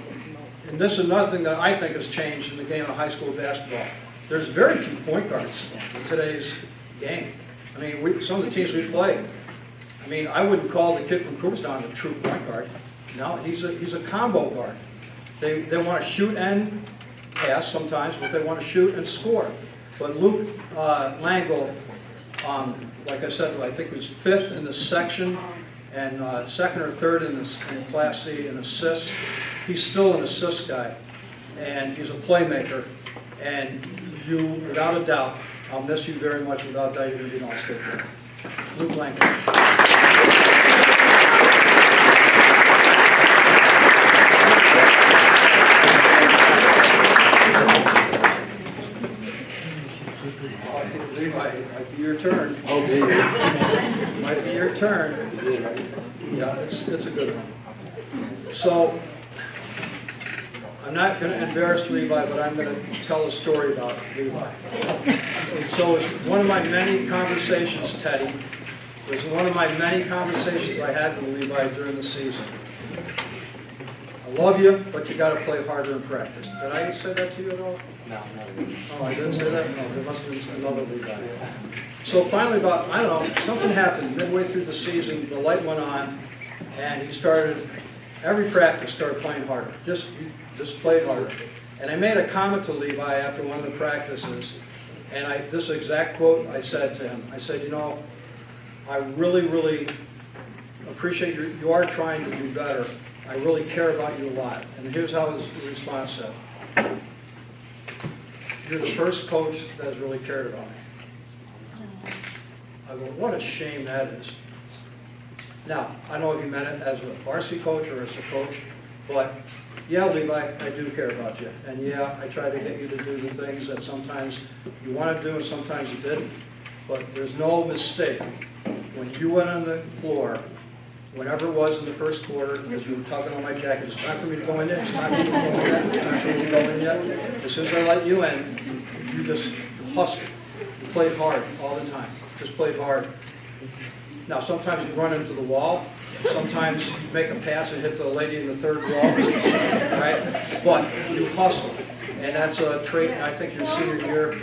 and this is another thing that I think has changed in the game of high school basketball. There's very few point guards in today's game. I mean, some of the teams we play, I mean, I wouldn't call the kid from Cooperstown a true point guard. No, he's a combo guard. They want to shoot and pass sometimes, but they want to shoot and score. But Luke Langle, like I said, I think he was 5th in the section and 2nd or 3rd in Class C in assists. He's still an assist guy, and he's a playmaker. And you, without a doubt, I'll miss you very much. Without doubt, you're going to be an all-state player. Luke Langle. Levi, it might be your turn. Oh, it might be your turn. Yeah, it's a good one. So, I'm not going to embarrass Levi, but I'm going to tell a story about Levi. So it's one of my many conversations, Teddy. It was one of my many conversations I had with Levi during the season. I love you, but you got to play harder in practice. Did I say that to you at all? No, not really. Oh, I didn't say that? No, there must have been another Levi. So finally, about, I don't know, something happened midway through the season, the light went on, and he started, every practice started playing harder. Just played harder. And I made a comment to Levi after one of the practices, and this exact quote I said to him. I said, you know, I really, really appreciate you are trying to do better. I really care about you a lot. And here's how his response said. You're the first coach that has really cared about me. I go, what a shame that is. Now, I don't know if you meant it as a varsity coach or as a coach, but yeah, Levi, I do care about you. And yeah, I try to get you to do the things that sometimes you want to do and sometimes you didn't. But there's no mistake. When you went on the floor, whenever it was in the first quarter, because you were tugging on my jacket, it's time for me to go in yet, it's time for me to go in yet, it's time for me to go in yet. As soon as I let you in, you just hustled. You played hard all the time. Just played hard. Now, sometimes you run into the wall. Sometimes you make a pass and hit the lady in the 3rd row. All right? But you hustle. And that's a trait, I think your senior year,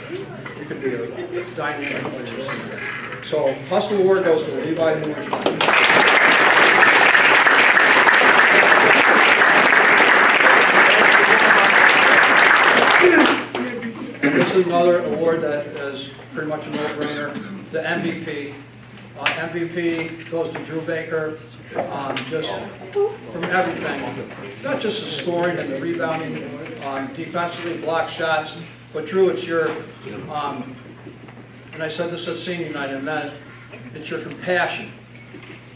you could be a dynamic player. So, Hustle Award goes to Levi Moore's. This is another award that is pretty much a no-brainer. The MVP. MVP goes to Drew Baker, just from everything. Not just the scoring and the rebounding, defensively block shots, but Drew, it's your, and I said this at senior night, and then it's your compassion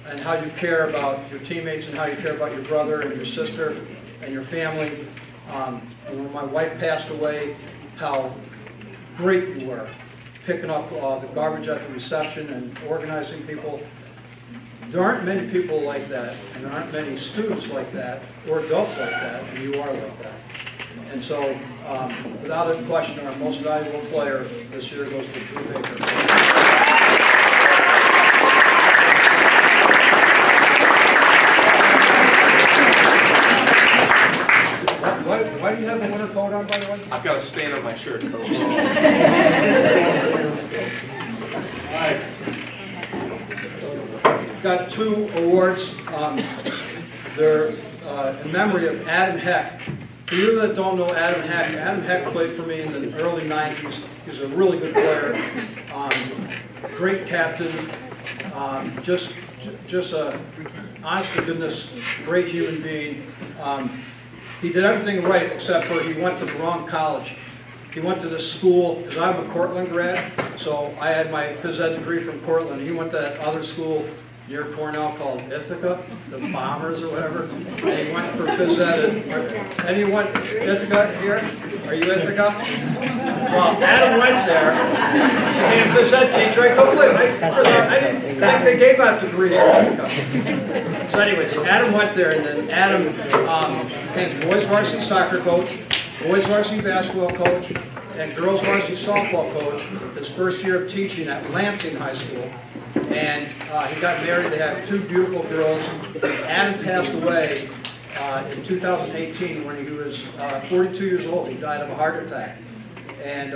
and how you care about your teammates and how you care about your brother and your sister and your family. And when my wife passed away, how great you were, picking up the garbage at the reception and organizing people. There aren't many people like that, and there aren't many students like that, or adults like that, and you are like that. And so, without a question, our most valuable player this year goes to Drew Baker. I've got a stain on my shirt. Got 2 awards. They're in memory of Adam Heck. For you that don't know Adam Heck played for me in the early 90s. He was a really good player, great captain, just a honest to goodness, great human being. He did everything right except for he went to the wrong college. He went to this school, because I'm a Cortland grad, so I had my phys ed degree from Cortland. He went to that other school near Cornell called Ithaca, the Bombers or whatever, and he went for phys ed. Anyone, Ithaca here? Are you Ithaca? Well, Adam went there, became a phys ed teacher. I couldn't believe it. I didn't think they gave out degrees in Ithaca. So anyways, Adam went there, and then Adam became boys varsity soccer coach, boys varsity basketball coach, and girls varsity softball coach his first year of teaching at Lansing High School. And he got married. They had 2 beautiful girls. Adam passed away in 2018 when he was 42 years old. He died of a heart attack. And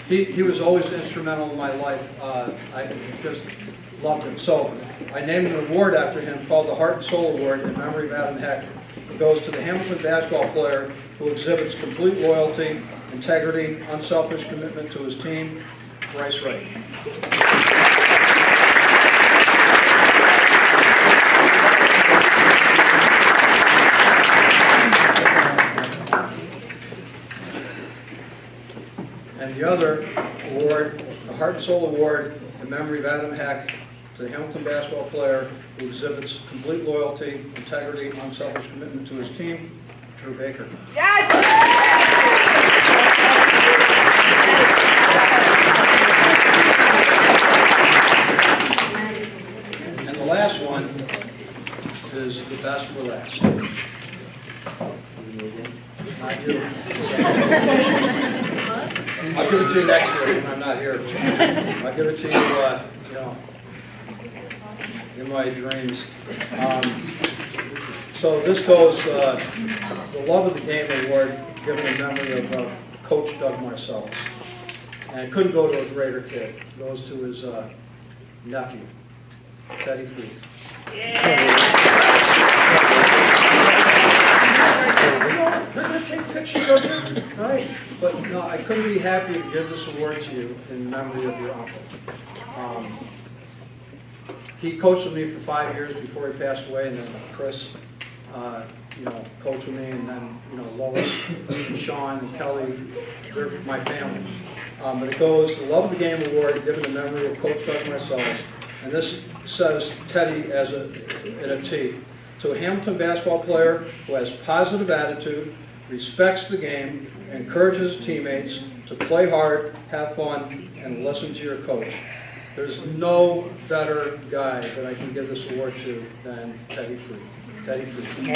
he was always instrumental in my life. I just loved him. So I named an award after him called the Heart and Soul Award in memory of Adam Heck. It goes to the Hamilton basketball player who exhibits complete loyalty, integrity, unselfish commitment to his team, Bryce Wright. And the other award, the Heart and Soul Award in memory of Adam Heck, to the Hamilton basketball player who exhibits complete loyalty, integrity, unselfish commitment to his team, Drew Baker. Yes! And the last one is the best for last. Not you. I'll give it to you next year when I'm not here. I'll give it to you, in my dreams. So this goes, the Love of the Game Award, given in memory of Coach Doug Marcellus. And it couldn't go to a greater kid. It goes to his nephew, Teddy Freeth. They're going to take pictures of you, right? But no, I couldn't be happy to give this award to you in memory of your uncle. He coached with me for 5 years before he passed away, and then Chris, coached with me, and then, Lois, and Sean, and Kelly, they're my family. But it goes, the Love of the Game Award, given in memory of Coach Doug Marcellus, and this says Teddy as in a T. To a Hamilton basketball player who has positive attitude, respects the game, encourages his teammates to play hard, have fun, and listen to your coach. There's no better guy that I can give this award to than Teddy Freeth. Teddy Freeth.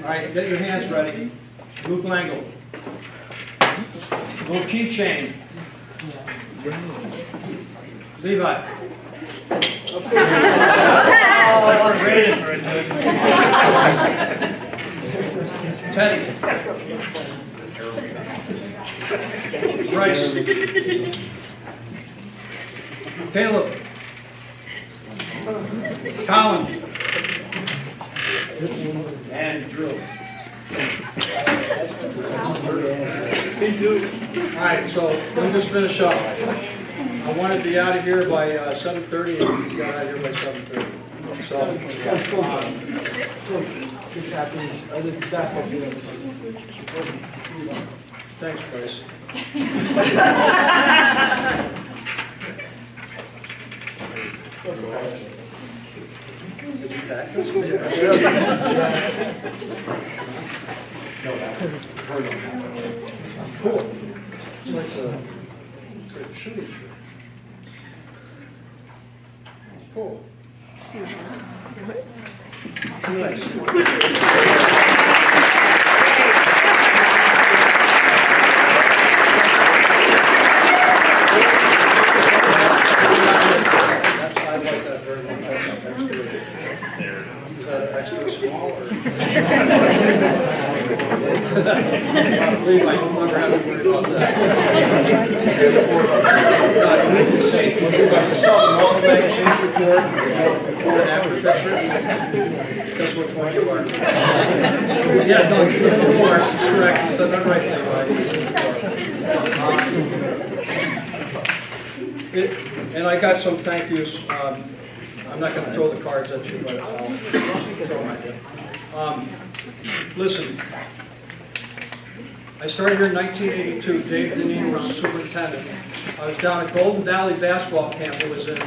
All right, get your hands ready. Blue blangle. Little keychain. Levi. Teddy. Bryce. Caleb. Colin. And Drew. All right, so let me just finish up. I want to be out of here by 7:30, and we got out of here by 7:30. Thanks, Bryce. Cool. It's like a shooting shirt. Cool. Nice. extra small or? Believe I don't ever have to worry about that. Also make a change report, before and after picture. Guess which one you are. Yeah, no, you're correct, you said that right there, right? And I got some thank yous. I'm not going to throw the cards at you, but I'll throw them at you. Listen, I started here in 1982. Dave Deneen was the superintendent. I was down at Golden Valley basketball camp. It was in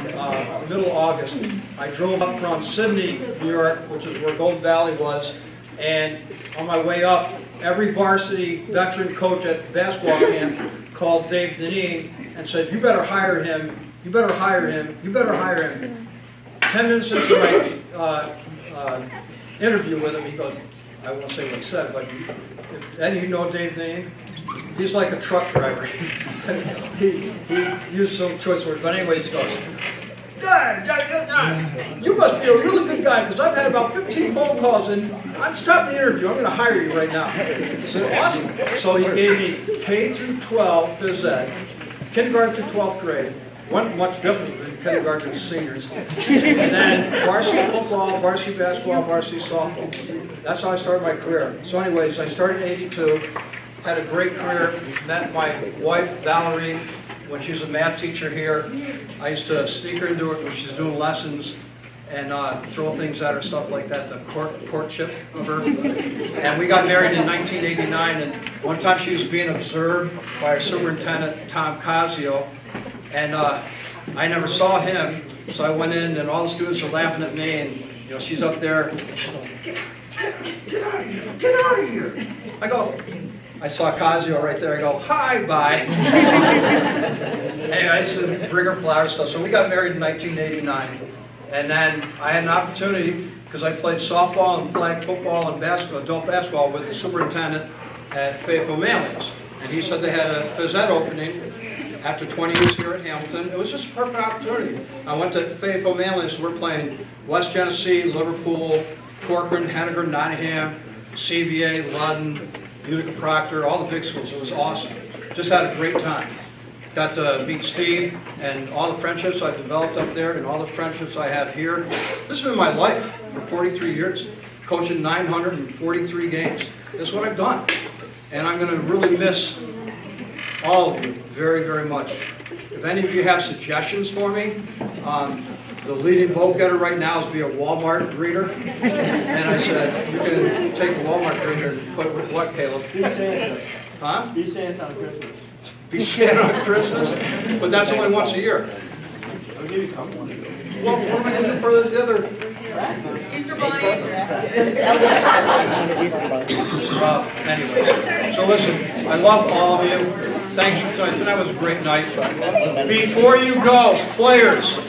middle August. I drove up from Sydney, New York, which is where Golden Valley was, and on my way up, every varsity veteran coach at basketball camp called Dave Deneen and said, "You better hire him. You better hire him. You better hire him." 10 minutes into my interview with him, he goes, I won't say what he said, but if any of you know Dave Deneen, he's like a truck driver. he used some choice words, but anyways, he goes, "You must be a really good guy, because I've had about 15 phone calls, and I'm stopping the interview. I'm going to hire you right now." I said, "Awesome." So he gave me K through 12 phys ed, kindergarten through 12th grade. One much different than kindergarten to seniors. And then varsity football, varsity basketball, varsity softball. That's how I started my career. So anyways, I started in '82, had a great career, met my wife, Valerie, when she was a math teacher here. I used to sneak her into it when she's doing lessons and throw things at her, stuff like that, the courtship of her. And we got married in 1989, and one time she was being observed by our superintendent, Tom Casio. And I never saw him, so I went in, and all the students were laughing at me, and she's up there, get out of here, get out of here. I saw Casio right there, I go, "Hi, bye." Anyway, I used to bring her flowers stuff. So we got married in 1989, and then I had an opportunity, because I played softball and flag football and basketball, adult basketball with the superintendent at Fayetteville Manly's. And he said they had a phys ed opening after 20 years here at Hamilton. It was just a perfect opportunity. I went to Fayetteville Manly's. We're playing West Genesee, Liverpool, Corcoran, Henniger, Nottingham, CBA, Ludden, Utica Proctor, all the big schools. It was awesome. Just had a great time. Got to meet Steve and all the friendships I've developed up there and all the friendships I have here. This has been my life for 43 years, coaching 943 games. This is what I've done. And I'm going to really miss all of you very, very much. If any of you have suggestions for me, the leading vote getter right now is be a Walmart greeter. And I said, you can take a Walmart greeter and put with what, Caleb? Be Santa. Huh? Be Santa on Christmas. Be Santa on Christmas? But that's only once a year. I'll give you someone. Well, what am I going to do for the other? Easter Bunny. Anyways, so listen, I love all of you. Thanks for tonight. Tonight was a great night. Before you go, players,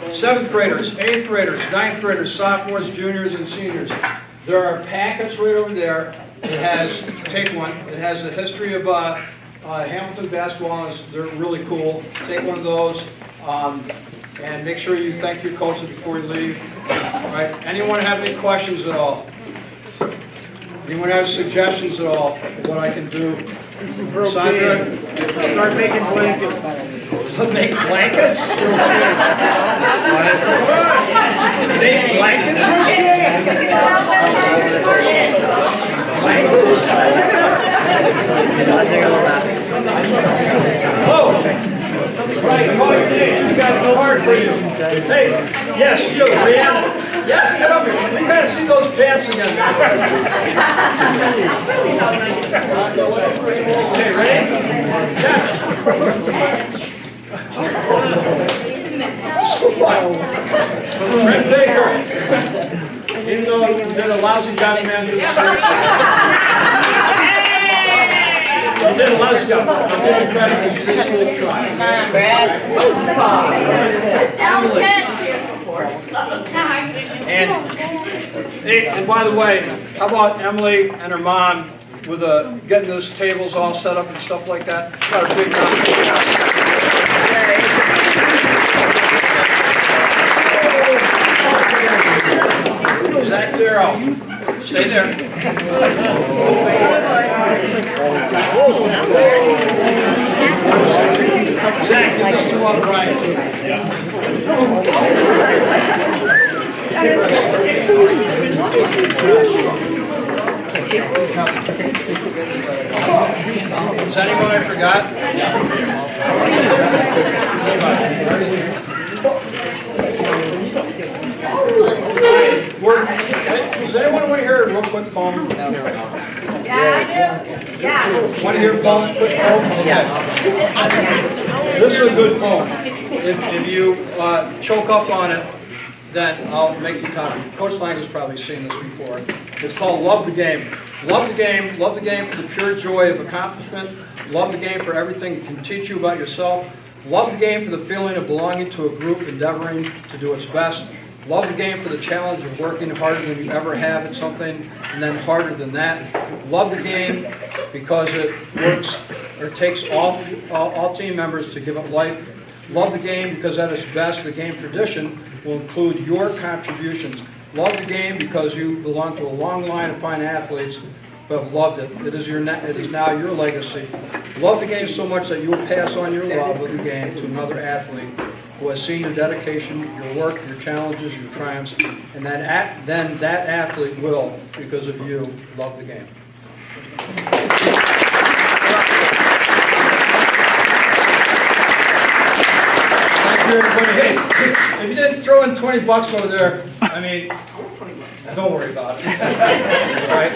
7th graders, 8th graders, 9th graders, sophomores, juniors, and seniors. There are packets right over there. It has, take one, it has the history of Hamilton basketball. They're really cool. Take one of those. And make sure you thank your coaches before you leave. All right. Anyone have any questions at all? Anyone have suggestions at all of what I can do? Sandra? Start making blankets. Make blankets? Make blankets? Oh! Right, call your name. You got no heart for you. Hey, yes, you, Brianna. Yes, get up here. We gotta see those pants again. Okay, ready? Yeah. Brent Baker. Even though you did a lousy job, man. You did a lousy job. I'm giving credit because you did still try. Come on, Brad. And by the way, how about Emily and her mom with getting those tables all set up and stuff like that? Got a big round. Zach there, Carl, stay there. Zach, give this to Brian too. Is anyone I forgot? Does anyone want to hear a real quick poem? Yeah, I do. Yeah. Want to hear a poem? Quick poem? Yes. This is a good poem. If you choke up on it, then I'll make you copy. Coach Lang has probably seen this before. It's called Love the Game. Love the game. Love the game for the pure joy of accomplishment. Love the game for everything it can teach you about yourself. Love the game for the feeling of belonging to a group endeavoring to do its best. Love the game for the challenge of working harder than you ever have at something, and then harder than that. Love the game because it works or takes all team members to give it life. Love the game because at its best, the game tradition will include your contributions. Love the game because you belong to a long line of fine athletes who have loved it. It is now your legacy. Love the game so much that you will pass on your love of the game to another athlete who has seen your dedication, your work, your challenges, your triumphs, and then that athlete will, because of you, love the game. Thank you, everybody. Hey, if you didn't throw in $20 over there, I mean, don't worry about it. All right.